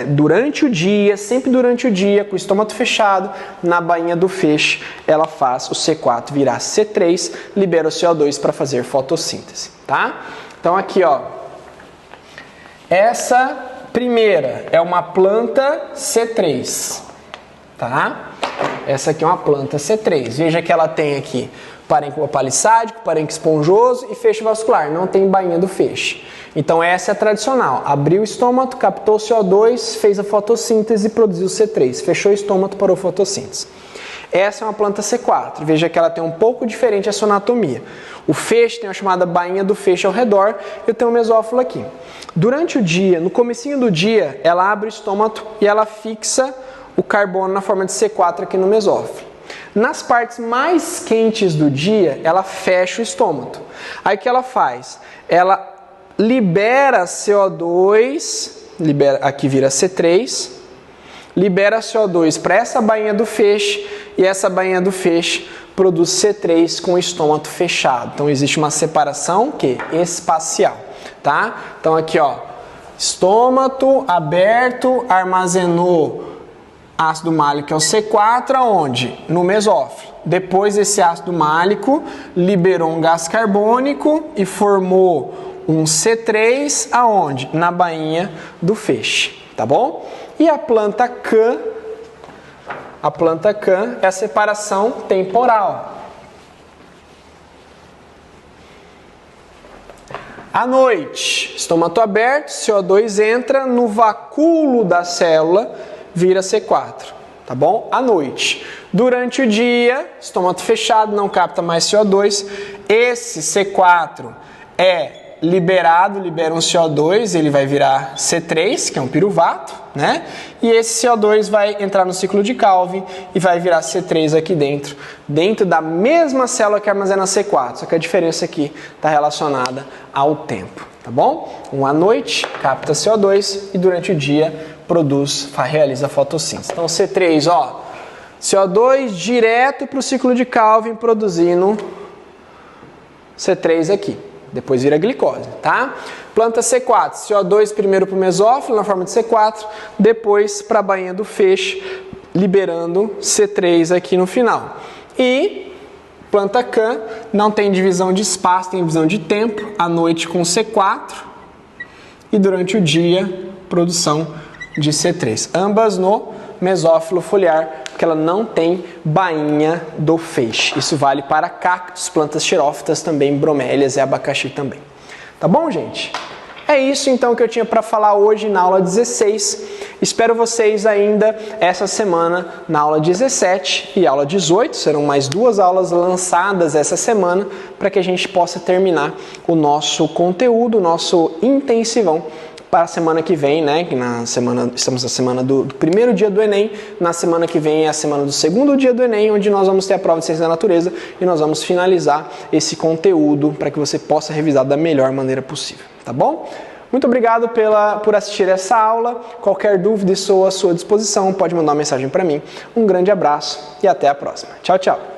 durante o dia, sempre durante o dia, com o estômago fechado, na bainha do feixe, ela faz o C4 virar C3, libera o CO2 para fazer fotossíntese, tá? Então aqui, ó, essa primeira é uma planta C3, tá? Essa aqui é uma planta C3, veja que ela tem aqui parênquima palissádico, parênquima esponjoso e feixe vascular, não tem bainha do feixe. Então essa é a tradicional, abriu o estômago, captou o CO2, fez a fotossíntese e produziu C3, fechou o estômago, parou a fotossíntese. Essa é uma planta C4, veja que ela tem um pouco diferente a sua anatomia. O feixe tem a chamada bainha do feixe ao redor e eu tenho um mesófilo aqui. Durante o dia, no comecinho do dia, ela abre o estômago e ela fixa o carbono na forma de C4 aqui no mesófilo. Nas partes mais quentes do dia, ela fecha o estômago. Aí o que ela faz? Ela libera CO2, aqui vira C3, libera CO2 para essa bainha do feixe e essa bainha do feixe produz C3 com o estômago fechado. Então existe uma separação espacial, tá? Então aqui, ó, estômago aberto, armazenou ácido málico, que é o C4, aonde? No mesófilo. Depois esse ácido málico liberou um gás carbônico e formou um C3, aonde? Na bainha do feixe, tá bom? E a planta CAN é a separação temporal. À noite, estômago aberto, CO2 entra no vacúolo da célula, vira C4, tá bom? À noite. Durante o dia, estômago fechado, não capta mais CO2. Esse C4 é liberado, libera um CO2, ele vai virar C3, que é um piruvato, né? E esse CO2 vai entrar no ciclo de Calvin e vai virar C3 aqui dentro da mesma célula que armazena C4, só que a diferença aqui está relacionada ao tempo, tá bom? À noite, capta CO2 e durante o dia realiza a fotossíntese. Então C3, ó, CO2 direto para o ciclo de Calvin produzindo C3 aqui. Depois vira glicose, tá? Planta C4, CO2 primeiro para o mesófilo na forma de C4, depois para a bainha do feixe, liberando C3 aqui no final. E planta CAN não tem divisão de espaço, tem divisão de tempo, à noite com C4 e durante o dia produção de C3. Ambas no mesófilo foliar, porque ela não tem bainha do feixe. Isso vale para cactos, plantas xerófitas também, bromélias e abacaxi também. Tá bom, gente? É isso então que eu tinha para falar hoje na aula 16. Espero vocês ainda essa semana na aula 17 e aula 18. Serão mais 2 aulas lançadas essa semana para que a gente possa terminar o nosso conteúdo, o nosso intensivão para a semana que vem, né? Que estamos na semana do primeiro dia do Enem, na semana que vem é a semana do segundo dia do Enem, onde nós vamos ter a prova de Ciência da Natureza e nós vamos finalizar esse conteúdo para que você possa revisar da melhor maneira possível, tá bom? Muito obrigado por assistir essa aula. Qualquer dúvida estou à sua disposição, pode mandar uma mensagem para mim. Um grande abraço e até a próxima. Tchau, tchau!